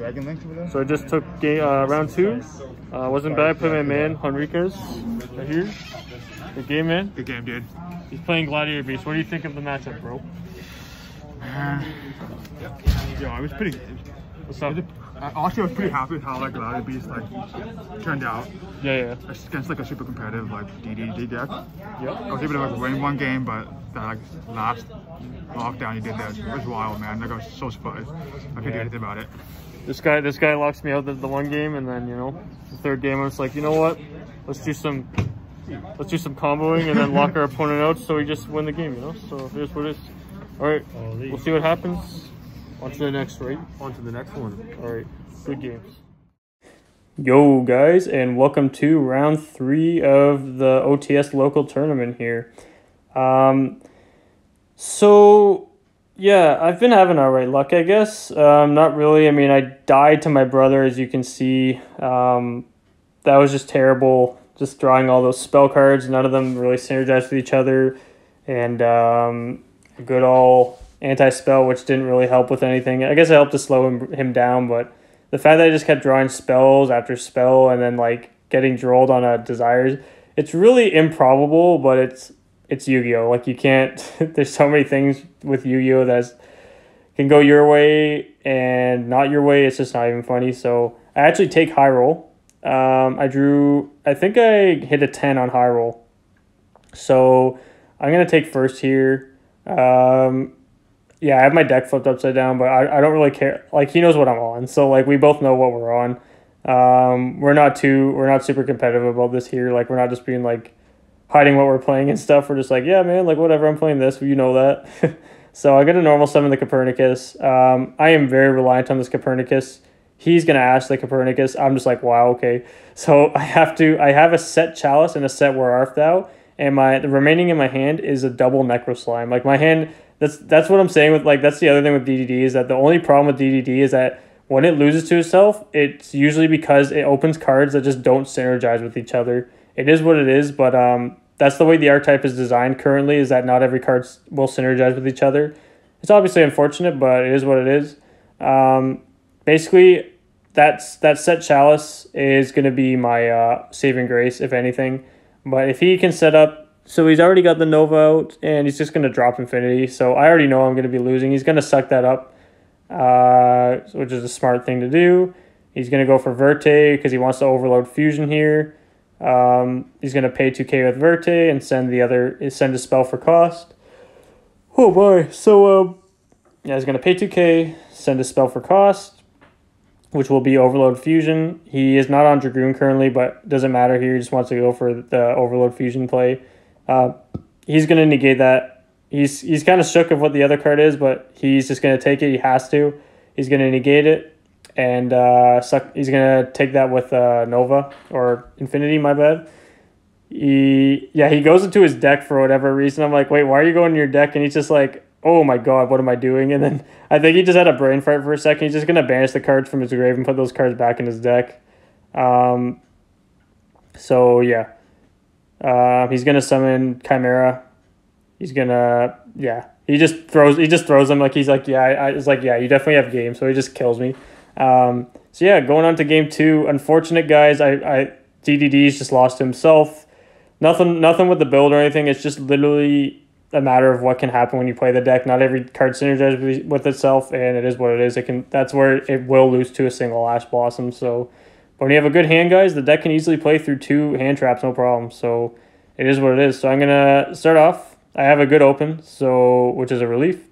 S1: So I just took round 2. Wasn't bad. Played my man, Henriquez, right here. Good game, man.
S4: Good game, dude.
S1: He's playing Gladiator Beast. What do you think of the matchup, bro?
S4: Yo, I was pretty...
S1: What's up?
S4: Honestly, I was pretty happy with how like Gladiator Beast turned out.
S1: Yeah.
S4: Against like a super competitive DD deck.
S1: Yep.
S4: I was able to win one game, but that last lockdown he did that, it was wild, man. Like, I was so surprised. I couldn't do anything about it.
S1: This guy locks me out the one game, and then the third game I was like, you know what? Let's do some comboing and then lock our opponent out so we just win the game, So here's what it is. All right, we'll see what happens. On to the next, right?
S3: On to the next one.
S1: All right, good games. Yo, guys, and welcome to round 3 of the OTS local tournament here. So, yeah, I've been having all right luck, I guess. Not really. I mean, I died to my brother, as you can see. That was just terrible. Just drawing all those spell cards, none of them really synergized with each other, and a good old anti-spell, which didn't really help with anything. I guess it helped to slow him down, but the fact that I just kept drawing spells after spell and then like getting drolled on a Desires, it's really improbable, but it's Yu-Gi-Oh! Like, you can't, there's so many things with Yu-Gi-Oh! that can go your way and not your way. It's just not even funny. So I actually take high roll. I think I hit a 10 on high roll. So I'm going to take first here. Yeah, I have my deck flipped upside down, but I don't really care. Like, he knows what I'm on, so like we both know what we're on. We're not super competitive about this here. Like, we're not just being like hiding what we're playing and stuff. We're just like, yeah, man, like whatever, I'm playing this. You know that. So I get a normal summon the Copernicus. I am very reliant on this Copernicus. He's gonna ash the Copernicus. I'm just like, wow, okay. So I have a set Chalice and a set Where Art Thou, and the remaining in my hand is a double Necro Slime. Like, my hand. That's what I'm saying with, like, that's the other thing with DDD, is that the only problem with DDD is that when it loses to itself, it's usually because it opens cards that just don't synergize with each other. It is what it is, but that's the way the archetype is designed currently, is that not every card will synergize with each other. It's obviously unfortunate, but it is what it is. Basically, that set Chalice is going to be my saving grace, if anything. But if he can set up... So he's already got the Nova out, and he's just going to drop Infinity. So I already know I'm going to be losing. He's going to suck that up, which is a smart thing to do. He's going to go for Verte because he wants to overload Fusion here. He's going to pay 2k with Verte and send a spell for cost. Oh boy. So yeah, he's going to pay 2k, send a spell for cost, which will be Overload Fusion. He is not on Dragoon currently, but doesn't matter here. He just wants to go for the Overload Fusion play. He's going to negate that. He's kind of shook of what the other card is, but he's just going to take it. He has to. He's going to negate it, and he's going to take that with Nova, or Infinity, my bad. He goes into his deck for whatever reason. I'm like, wait, why are you going in your deck? And he's just like, oh my god, what am I doing? And then I think he just had a brain fart for a second. He's just going to banish the cards from his grave and put those cards back in his deck. So, yeah. He's gonna summon Chimera. He's gonna He just throws them like he's like it's like you definitely have game. So he just kills me. So yeah, going on to game 2. Unfortunate, guys. DDD's just lost to himself. Nothing with the build or anything. It's just literally a matter of what can happen when you play the deck. Not every card synergizes with itself, and it is what it is. That's where it will lose to a single Ash Blossom. So. But when you have a good hand, guys, the deck can easily play through 2 hand traps, no problem. So it is what it is. So I'm going to start off. I have a good open, which is a relief.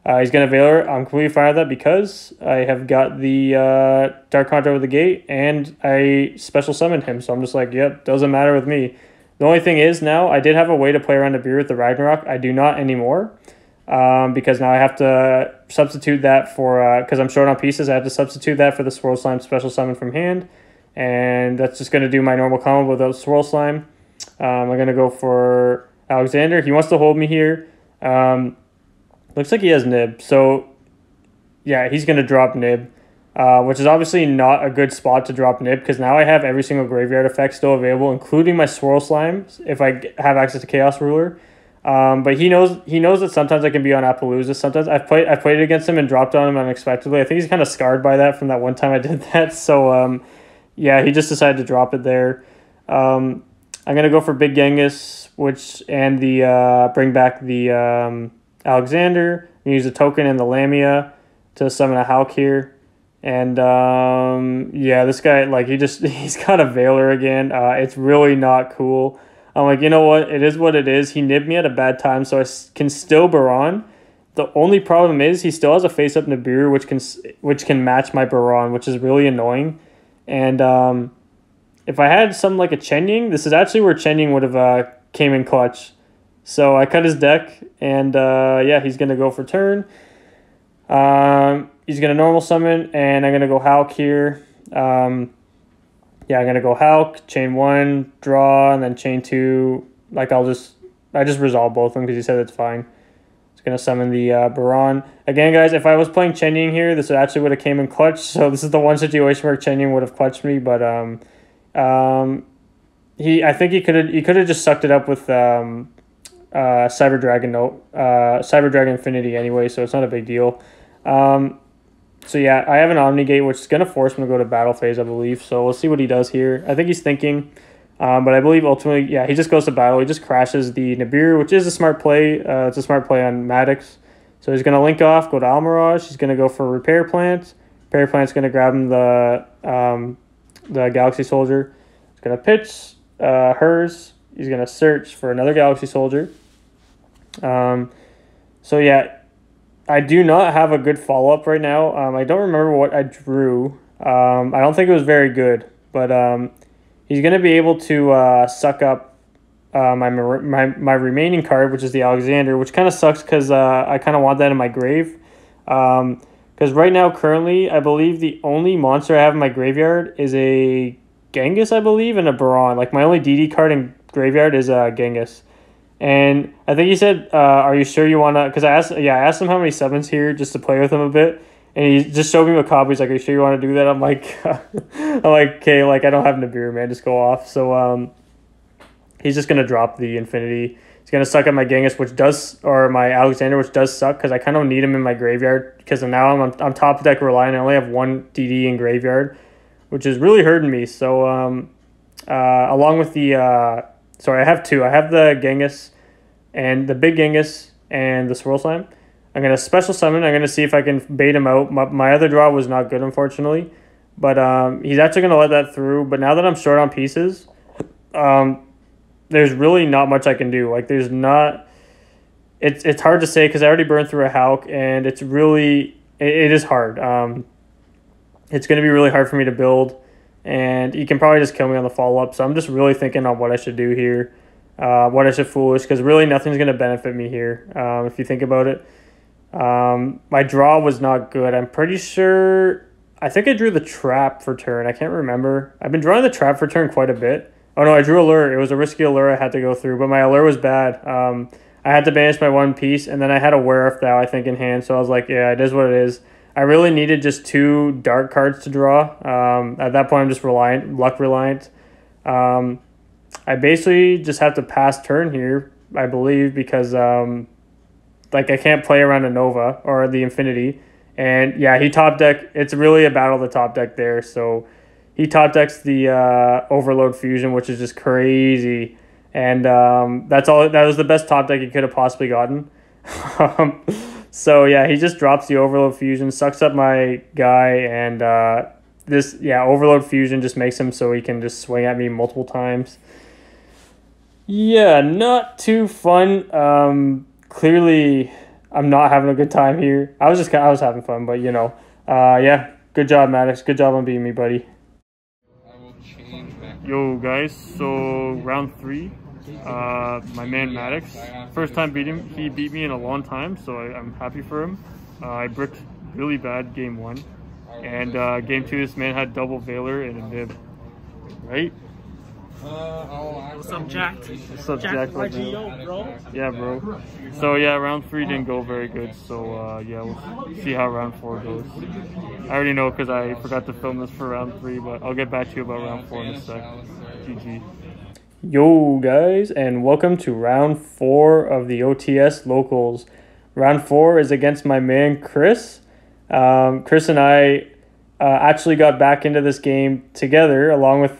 S1: He's going to Veiler. I'm completely fine with that because I have got the Dark Conjure over the gate, and I special summoned him. So I'm just like, yep, doesn't matter with me. The only thing is now, I did have a way to play around a beer with the Ragnarok. I do not anymore. Because now I have to substitute that for, because I'm short on pieces, I have to substitute that for the Swirl Slime special summon from hand. And that's just going to do my normal combo without Swirl Slime. I'm going to go for Alexander. He wants to hold me here. Looks like he has Nib. So, yeah, he's going to drop Nib, which is obviously not a good spot to drop Nib because now I have every single graveyard effect still available, including my Swirl Slimes, if I have access to Chaos Ruler. But he knows that sometimes I can be on Appaloosa. Sometimes I've played it against him and dropped on him unexpectedly. I think he's kind of scarred by that from that one time I did that. So, yeah, he just decided to drop it there. I'm gonna go for Big Genghis, and bring back the Alexander. Use a token and the Lamia to summon a Hulk here. And yeah, this guy he's got a Veiler again. It's really not cool. I'm like, you know what? It is what it is. He nibbed me at a bad time, so I can still Baron. The only problem is he still has a face-up Nibiru, which can match my Baron, which is really annoying. And if I had something like a Chenying, this is actually where Chenying would have came in clutch. So I cut his deck, and yeah, he's going to go for turn. He's going to normal summon, and I'm going to go Hulk here. Yeah, I'm going to go Hulk, chain 1, draw, and then chain 2. Like, I just resolve both of them because he said it's fine. It's going to summon the Baron. Again, guys, if I was playing Chenying here, this actually would have came in clutch. So this is the one situation where Chenying would have clutched me. But I think he could have just sucked it up with Cyber Dragon Infinity anyway, so it's not a big deal. So yeah, I have an Omnigate, which is going to force him to go to battle phase, I believe. So we'll see what he does here. I think he's thinking, but I believe ultimately, yeah, he just goes to battle. He just crashes the Nibiru, which is a smart play. It's a smart play on Maddox. So he's going to link off, go to Almirage. He's going to go for Repair Plant. Repair Plant's going to grab him the Galaxy Soldier. He's going to pitch hers. He's going to search for another Galaxy Soldier. So yeah, I do not have a good follow-up right now. I don't remember what I drew. I don't think it was very good, but he's going to be able to suck up my remaining card, which is the Alexander, which kind of sucks because I kind of want that in my grave. Because right now, currently, I believe the only monster I have in my graveyard is a Genghis, I believe, and a Baron. Like, my only DD card in graveyard is Genghis. And I think he said, are you sure you want to... Because I asked him how many summons here just to play with him a bit. And he just showed me Macabre. He's like, are you sure you want to do that? I'm like, okay, like, I don't have Nibiru, man. Just go off. So, he's just going to drop the Infinity. He's going to suck at my Genghis, or my Alexander, which does suck because I kind of need him in my graveyard because now I'm top deck reliant. I only have one DD in graveyard, which is really hurting me. So, along with the... I have two. I have the Genghis and the big Genghis and the Swirl Slime. I'm going to special summon. I'm going to see if I can bait him out. My other draw was not good, unfortunately. But he's actually going to let that through. But now that I'm short on pieces, there's really not much I can do. Like, there's not... It's hard to say because I already burned through a Hulk, and it's really... It is hard. It's going to be really hard for me to build, and he can probably just kill me on the follow-up. So I'm just really thinking on what I should do here, what I should foolish, because really nothing's going to benefit me here, if you think about it. My draw was not good. I'm pretty sure... I think I drew the trap for turn. I can't remember. I've been drawing the trap for turn quite a bit. Oh, no, I drew Allure. It was a risky Allure I had to go through, but my Allure was bad. I had to banish my one piece, and then I had a Wear-Off Thou, I think, in hand, so I was like, yeah, it is what it is. I really needed just 2 dark cards to draw. At that point, I'm just luck reliant. I basically just have to pass turn here, I believe, because I can't play around a Nova or the Infinity. And yeah, he top deck. It's really a battle of the top deck there. So he top decks the Overload Fusion, which is just crazy. And that's all. That was the best top deck he could have possibly gotten. So yeah, he just drops the Overload Fusion, sucks up my guy, and Overload Fusion just makes him so he can just swing at me multiple times. Yeah, not too fun. Clearly, I'm not having a good time here. I was having fun, but yeah. Good job, Maddox. Good job on beating me, buddy. Yo, guys. So round 3. My man Maddox, first time beat him. He beat me in a long time, so I'm happy for him. I bricked really bad game 1, and game 2 this man had double Valor and a nib, right?
S3: What's up, Jacked?
S1: What's up,
S3: Jacked
S1: YGO,
S3: bro?
S1: Yeah, bro. So yeah, round 3 didn't go very good, so yeah, we'll see how round 4 goes. I already know because I forgot to film this for round 3, but I'll get back to you about round 4 in a sec. GG. Yo guys, and welcome to round 4 of the OTS locals. Round 4 is against my man Chris. Chris and I actually got back into this game together along with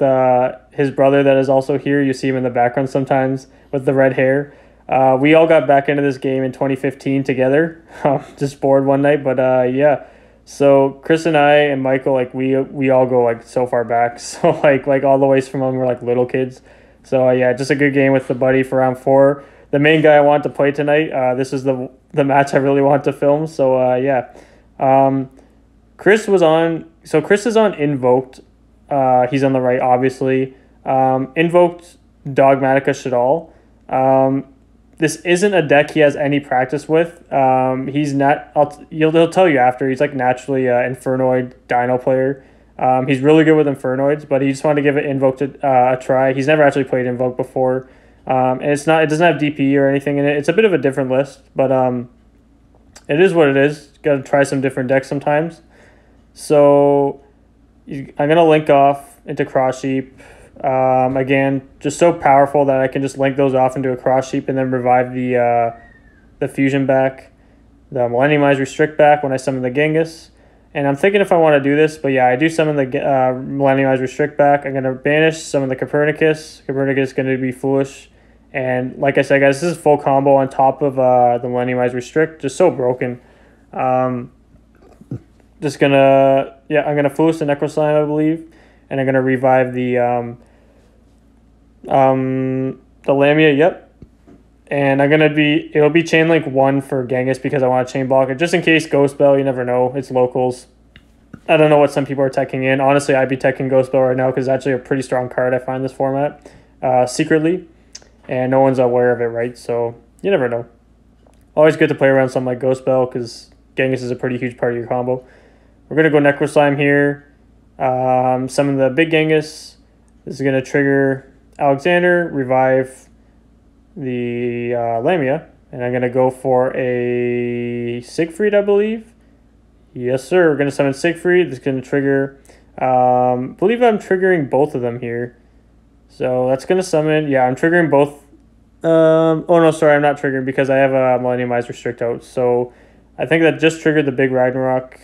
S1: his brother that is also here. You see him in the background sometimes with the red hair. We all got back into this game in 2015 together. Just bored one night, but yeah. So Chris and I and Michael, like we all go like so far back. So like all the way from when we're like little kids. So yeah, just a good game with the buddy for round 4. The main guy I want to play tonight. This is the match I really want to film. So yeah, Chris was on. So Chris is on Invoked. He's on the right, obviously. Invoked Dogmatica Shadal. This isn't a deck he has any practice with. He's not. He'll tell you after. He's like naturally an Infernoid Dino player. He's really good with Infernoids, but he just wanted to give it Invoke a try. He's never actually played Invoke before, and it doesn't have DP or anything in it. It's a bit of a different list, but it is what it is. Got to try some different decks sometimes. So I'm gonna link off into Cross Sheep. Again, just so powerful that I can just link those off into a Cross Sheep and then revive the Fusion back, the Millennium Eyes Restrict back when I summon the Genghis. And I'm thinking if I want to do this, but yeah, I do summon the Millennium Eyes Restrict back. I'm going to banish, summon the Copernicus. Copernicus is going to be foolish. And like I said, guys, this is full combo on top of the Millennium Eyes Restrict. Just so broken. Just going to, yeah, I'm going to foolish the Necroslime, I believe. And I'm going to revive the Lamia, yep. And it'll be chain link 1 for Genghis because I want to chain block it. Just in case Ghost Bell, you never know. It's locals. I don't know what some people are teching in. Honestly, I'd be teching Ghost Bell right now because it's actually a pretty strong card I find this format secretly. And no one's aware of it, right? So you never know. Always good to play around something like Ghost Bell because Genghis is a pretty huge part of your combo. We're going to go Necro Slime here. Summon the big Genghis. This is going to trigger Alexander, revive the Lamia, and I'm going to go for a Siegfried, I believe. Yes, sir. We're going to summon Siegfried. This is going to trigger, I believe I'm triggering both of them here. So that's going to summon, yeah, I'm triggering both. Oh, no, sorry, I'm not triggering because I have a Millennium Eyes Restrict out. So I think that just triggered the big Ragnarok,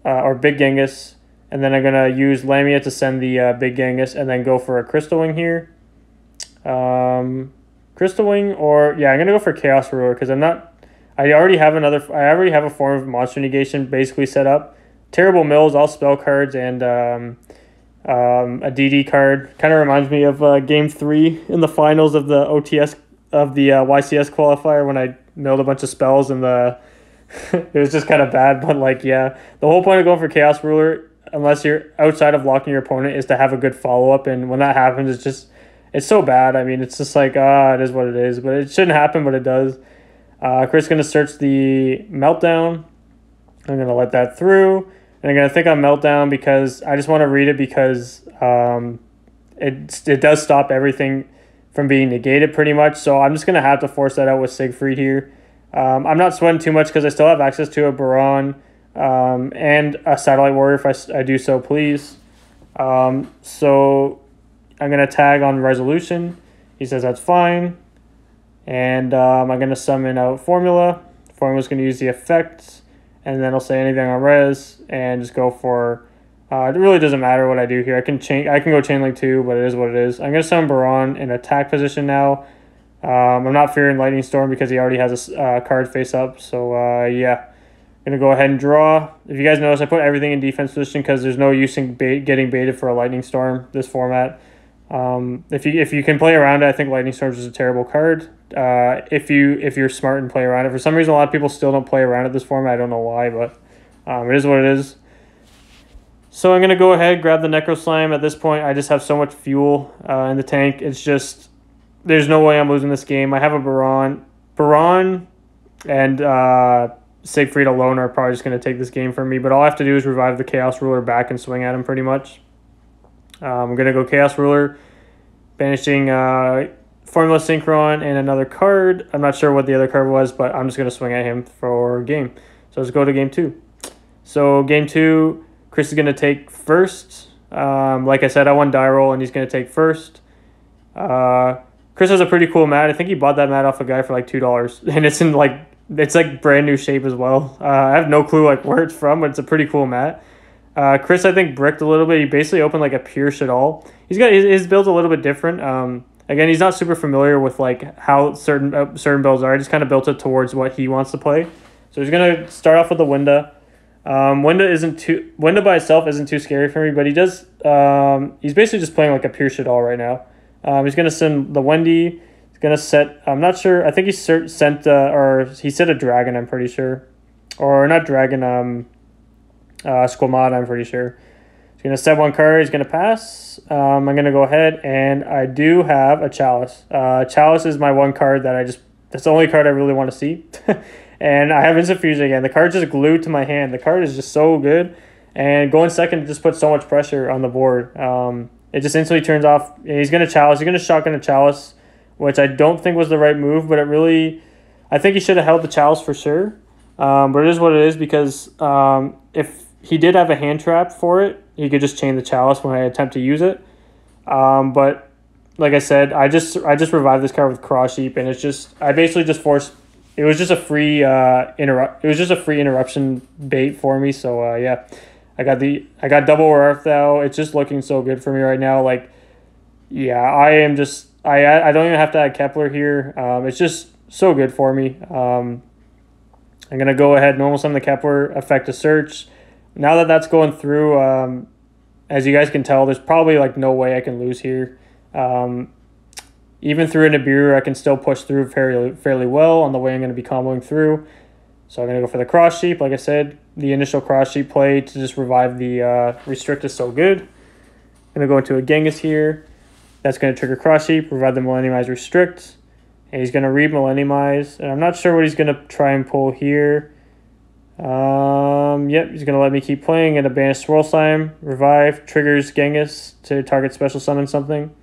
S1: or big Genghis. And then I'm going to use Lamia to send the big Genghis and then go for a Crystal Wing here. Crystal Wing, or yeah, I'm gonna go for Chaos Ruler because I already have a form of monster negation basically set up. Terrible Mills, all spell cards, and a DD card. Kind of reminds me of game 3 in the finals of the OTS of the YCS qualifier when I milled a bunch of spells and it was just kind of bad. But like, yeah, the whole point of going for Chaos Ruler, unless you're outside of locking your opponent, is to have a good follow up, and when that happens, it's so bad. I mean, it's just like, it is what it is. But it shouldn't happen, but it does. Chris is going to search the Meltdown. I'm going to let that through. And I'm going to think on Meltdown because I just want to read it because it does stop everything from being negated pretty much. So I'm just going to have to force that out with Siegfried here. I'm not sweating too much because I still have access to a Baron and a Satellite Warrior if I do so, please. So I'm going to tag on Resolution. He says that's fine. And I'm going to summon out Formula. Formula's going to use the effect. And then I'll say anything on Res. And just go for... it really doesn't matter what I do here. I can go Chain Link 2, but it is what it is. I'm going to summon Baron in attack position now. I'm not fearing Lightning Storm because he already has a card face up. So, yeah. I'm going to go ahead and draw. If you guys notice, I put everything in defense position because there's no use in getting baited for a Lightning Storm this format. If you can play around it, I think Lightning Storm is a terrible card. If you're smart and play around it. For some reason, a lot of people still don't play around it this format. I don't know why, but it is what it is. So I'm going to go ahead, grab the Necro Slime. At this point, I just have so much fuel in the tank. It's just, there's no way I'm losing this game. I have a Baron and Siegfried alone are probably just going to take this game from me. But all I have to do is revive the Chaos Ruler back and swing at him pretty much. I'm going to go Chaos Ruler, banishing Formula Synchron and another card. I'm not sure what the other card was, but I'm just going to swing at him for game. So let's go to game 2. So game 2, Chris is going to take first. Like I said, I won die roll, and he's going to take first. Chris has a pretty cool mat. I think he bought that mat off a guy for like $2, and it's in it's like brand new shape as well. I have no clue like where it's from, but it's a pretty cool mat. Chris, I think, bricked a little bit. He basically opened like a pure Shadal. He's got his build's a little bit different. Again, he's not super familiar with like how certain builds are. He just kind of built it towards what he wants to play. So he's gonna start off with the Winda. Winda by itself isn't too scary for me, but he does. He's basically just playing like a pure Shadal right now. He's gonna send the Wendy. He's gonna set. I'm not sure. I think he sent or he set a dragon. I'm pretty sure, or not dragon. Squamata, I'm pretty sure. He's going to set one card. He's going to pass. I'm going to go ahead, and I do have a Chalice. Chalice is my one card that's the only card I really want to see. And I have Instant Fusion again. The card's just glued to my hand. The card is just so good. And going second just puts so much pressure on the board. It just instantly turns off. He's going to Chalice. He's going to shotgun a Chalice, which I don't think was the right move, but I think he should have held the Chalice for sure. But it is what it is because if he did have a hand trap for it, he could just chain the Chalice when I attempt to use it. But like I said, I just revived this card with Cross Sheep, and I basically just forced. It was just a free interruption bait for me. So yeah, I got double Earth now. It's just looking so good for me right now. Like, yeah, I am just I don't even have to add Kepler here. It's just so good for me. I'm gonna go ahead, normal summon the Kepler, effect a search. Now that that's going through, as you guys can tell, there's probably like no way I can lose here. even through a Nibiru, I can still push through fairly well on the way I'm going to be comboing through. So I'm going to go for the Cross Sheep. Like I said, the initial Cross Sheep play to just revive the Restrict is so good. I'm going to go into a Genghis here. That's going to trigger Cross Sheep, revive the Millenniumize Restrict. And he's going to read Millenniumize. And I'm not sure what he's going to try and pull here. Yep, he's going to let me keep playing and a banish Swirl Slime. Revive, triggers Genghis to target special summon something.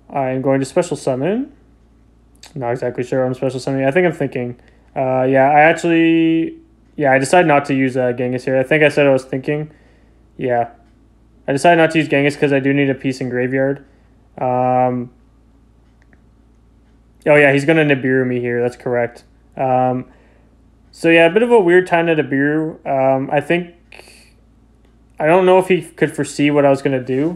S1: I'm going to special summon. Not exactly sure what I'm special summoning. I think I'm thinking. I decided not to use Genghis here. I think I said I was thinking. Yeah. I decided not to use Genghis because I do need a piece in graveyard. Oh yeah, he's going to Nibiru me here. That's correct. So yeah, a bit of a weird time to Nibiru. I don't know if he could foresee what I was going to do.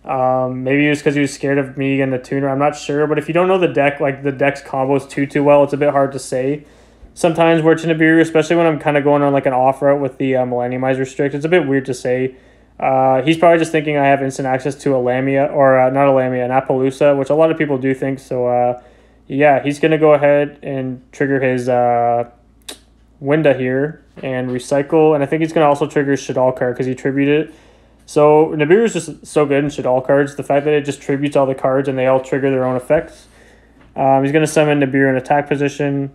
S1: Maybe it was because he was scared of me getting a tuner. I'm not sure. But if you don't know the deck, like the deck's combos too well, it's a bit hard to say. Sometimes where it's Nibiru, especially when I'm kind of going on like an off route with the Millenniumize Restrict, it's a bit weird to say. He's probably just thinking I have instant access to a Lamia, or not a Lamia, an Appaloosa, which a lot of people do think. So yeah, he's going to go ahead and trigger his Winda here and recycle. And I think he's going to also trigger his Shadal card because he tributed it. So Nibiru is just so good in Shadal cards. The fact that it just tributes all the cards and they all trigger their own effects. He's going to summon Nibiru in attack position.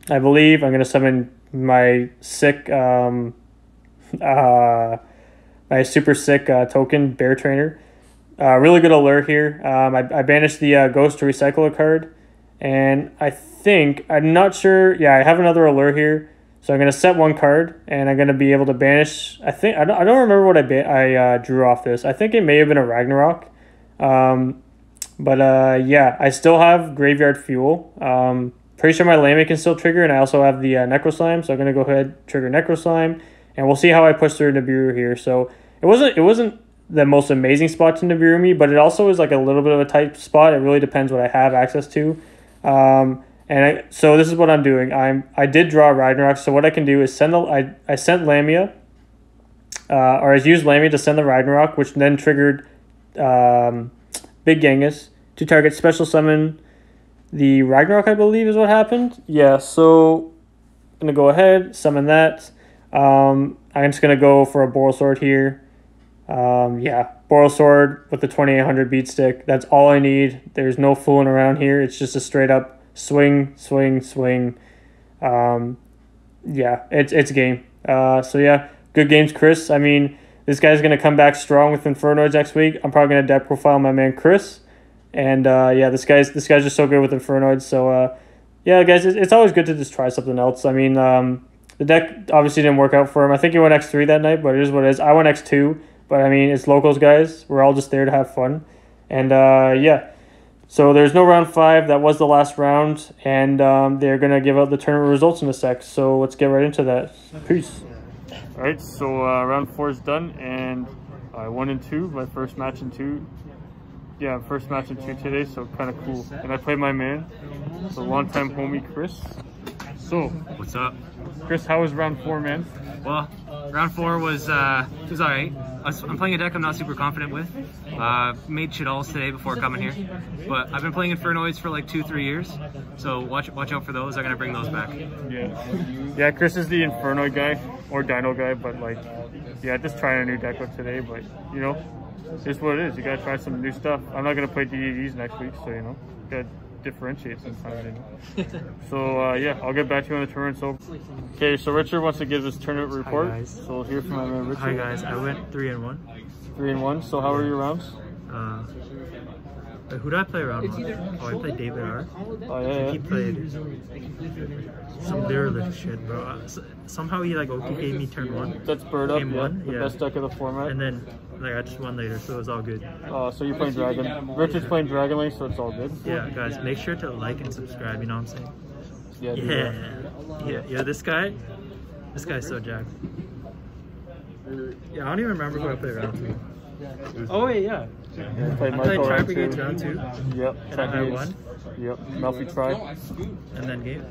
S1: I believe I'm going to summon my sick, my super sick token, Bear Trainer. Really good alert here. I banished the Ghost to recycle a card. And I'm not sure. Yeah, I have another alert here. So I'm going to set one card, and I'm going to be able to banish. I don't remember what I drew off this. I think it may have been a Ragnarok. Yeah, I still have Graveyard Fuel. Pretty sure my Lamia can still trigger, and I also have the Necro Slime. So I'm going to go ahead, trigger Necro Slime, and we'll see how I push through Nibiru here. So it wasn't the most amazing spot to Nibiru me, but it also is like a little bit of a tight spot. It really depends what I have access to. So this is what I'm doing. I did draw Ragnarok, so what I can do is I sent Lamia, or I used Lamia to send the Ragnarok, which then triggered Big Genghis to target special summon the Ragnarok, I believe is what happened. Yeah, so I'm going to go ahead, summon that. I'm just going to go for a Boral Sword here. Boral Sword with the 2800 beat stick. That's all I need. There's no fooling around here. It's just a straight up swing. It's game. So yeah, good games, Chris. I mean, this guy's going to come back strong with Infernoids next week. I'm probably going to deck profile my man Chris. And this guy's just so good with Infernoids. So guys, it's always good to just try something else. I mean, the deck obviously didn't work out for him. I think he went X3 that night, but it is what it is. I went X2, but I mean, it's locals, guys. We're all just there to have fun. And so there's no round 5. That was the last round, and they're gonna give out the tournament results in a sec. So let's get right into that. Peace. All right, so round 4 is done, and I won in 2. My first match in 2. Yeah, first match in 2 today, so kind of cool. And I played my man, so longtime homie Chris. So
S5: what's up,
S1: Chris? How was round 4, man?
S5: Well, round 4 was all right. I'm playing a deck I'm not super confident with. Made Shadals today before coming here, but I've been playing Infernoids for like 2-3 years, so watch out for those. I'm gonna bring those back.
S1: Yeah, Chris is the Infernoid guy or Dino guy, but like, yeah, just trying a new deck with today. But you know, it's what it is. You gotta try some new stuff. I'm not gonna play DDDs next week, so you know, gotta differentiate sometimes. You know? So yeah, I'll get back to you on the tournament. So okay, so Richard wants to give his tournament report.
S3: Hi guys.
S1: So we'll hear from my man Richard.
S3: Hi guys, I went 3-1.
S1: 3-1. So how were your rounds?
S3: Who did I play round 1? Oh, I played David R.
S1: Oh yeah.
S3: He played some derelict shit, bro. Somehow he like gave me turn 1.
S1: That's Bird Up,
S3: Game 1,
S1: the best deck of the format.
S3: And then like I just won later, so it was all good.
S1: So you're playing Dragon. Richard's playing Dragon Link, so it's all good.
S3: Yeah, guys, make sure to like and subscribe. You know what I'm saying? Yeah. This guy's so jacked. Yeah, I don't even remember who I played round 2. Oh wait, yeah.
S1: I played
S3: Trap Brigades round 2.
S1: Yep.
S3: And I won.
S1: Yep. Malfi tried.
S3: And then game.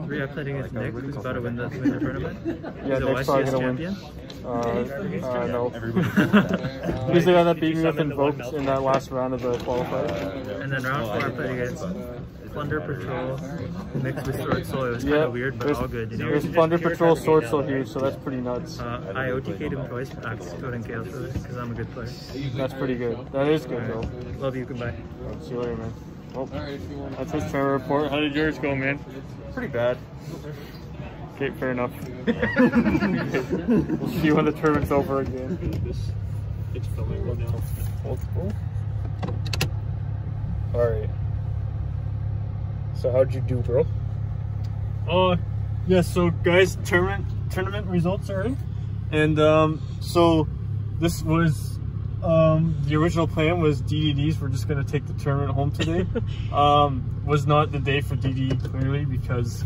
S3: 3, I played against Nick, who's about to win the tournament.
S6: Yeah, Nick's probably gonna
S3: champion.
S6: No. He's the guy that beat me with Invoked in that last round of the qualifier.
S3: And then round 4, I played against Plunder Patrol mixed with Sword Soul. It was kind of weird, but all good, you know?
S6: There's Plunder Patrol, Sword Soul here, so that's pretty nuts.
S3: I OTK'd him twice, Axe Code and Chaos for this, because I'm a good player.
S6: That's pretty good. That is good, though.
S3: Love you, goodbye.
S6: See you later, man. Well, that's his tournament report. How did yours go, man?
S2: Pretty bad.
S6: Okay, fair enough. We'll see you when the tournament's over again.
S1: It's filming right now.
S6: Multiple. Alright. So how'd you do, bro?
S1: Yeah, so guys, tournament results are in. And so this was the original plan was DDDs. We're just gonna take the tournament home today. Was not the day for DD clearly because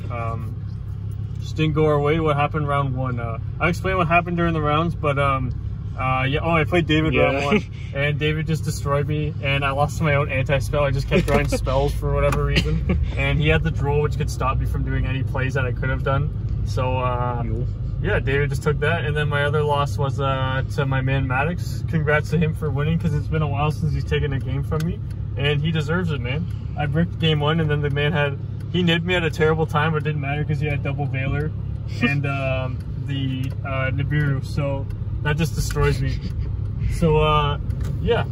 S1: just didn't go our way. What happened round 1? I'll explain what happened during the rounds, but yeah. Oh, I played David round 1, and David just destroyed me, and I lost my own anti-spell. I just kept drawing spells for whatever reason, and he had the droll, which could stop me from doing any plays that I could have done. So yeah, David just took that, and then my other loss was to my man Maddox. Congrats to him for winning, because it's been a while since he's taken a game from me, and he deserves it, man. I bricked game 1, and then the man he nibbed me at a terrible time, but it didn't matter because he had double Valor and the Nibiru, so that just destroys me. So yeah,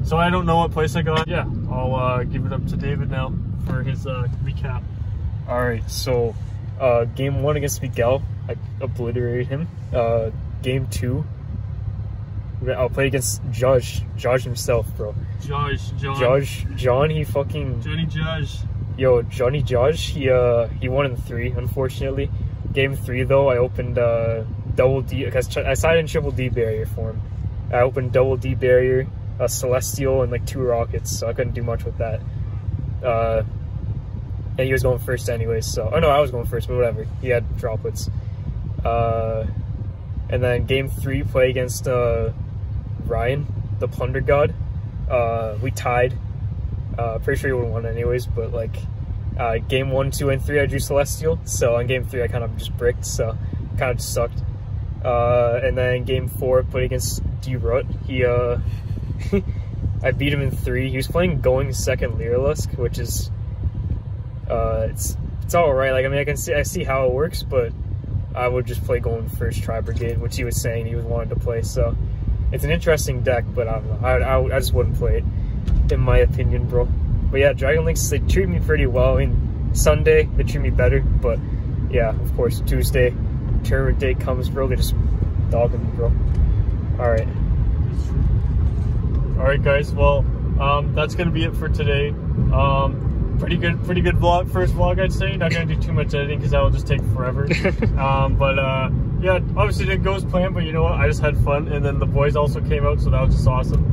S1: so I don't know what place I got. Yeah, I'll give it up to David now for his recap.
S6: All right, so game 1 against Miguel, I obliterated him. Game 2, I'll play against Josh himself, bro. John, he fucking
S1: Johnny Josh.
S6: Yo, Johnny Josh, he won in 3, unfortunately. Game 3 though, I opened double D, because I sided in triple D barrier for him. I opened double D barrier, a Celestial, and like 2 rockets, so I couldn't do much with that. And he was going first anyways, so oh no, I was going first, but whatever. He had droplets. And then game 3, play against Ryan, the Plunder God. We tied. Pretty sure he would have won anyways, but like game 1, 2, and 3 I drew Celestial, so on game 3 I kind of just bricked, so kind of just sucked. And then game 4 played against D-Rut. He I beat him in 3. He was playing going second Lyrilusk, which is it's all right. Like, I mean, I see how it works, but I would just play going first Tri Brigade, which he was saying he was wanting to play. So it's an interesting deck, but I don't know. I just wouldn't play it, in my opinion, bro. But yeah, Dragon Links, they treat me pretty well. I mean, Sunday they treat me better, but yeah, of course, Tuesday tournament day comes, bro. They just dogging me, bro. All right, guys. Well, that's gonna be it for today. Pretty good vlog, first vlog, I'd say. Not gonna do too much editing because that will just take forever. Yeah, obviously didn't go as planned, but you know what? I just had fun, and then the boys also came out, so that was just awesome.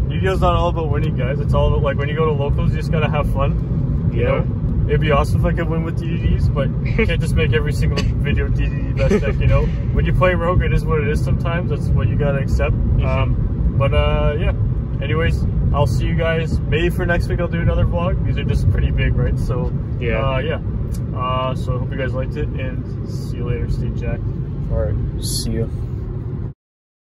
S6: Yu-Gi-Oh's not all about winning, guys. It's all about, like, when you go to locals, you just gotta have fun. You know? It'd be awesome if I could win with DDDs, but you can't just make every single video DDD best deck, you know? When you play Rogue, it is what it is sometimes. That's what you gotta accept. Yeah. Anyways, I'll see you guys. Maybe for next week I'll do another vlog. These are just pretty big, right? So, yeah. So I hope you guys liked it, and see you later. Stay jacked. All right, see you.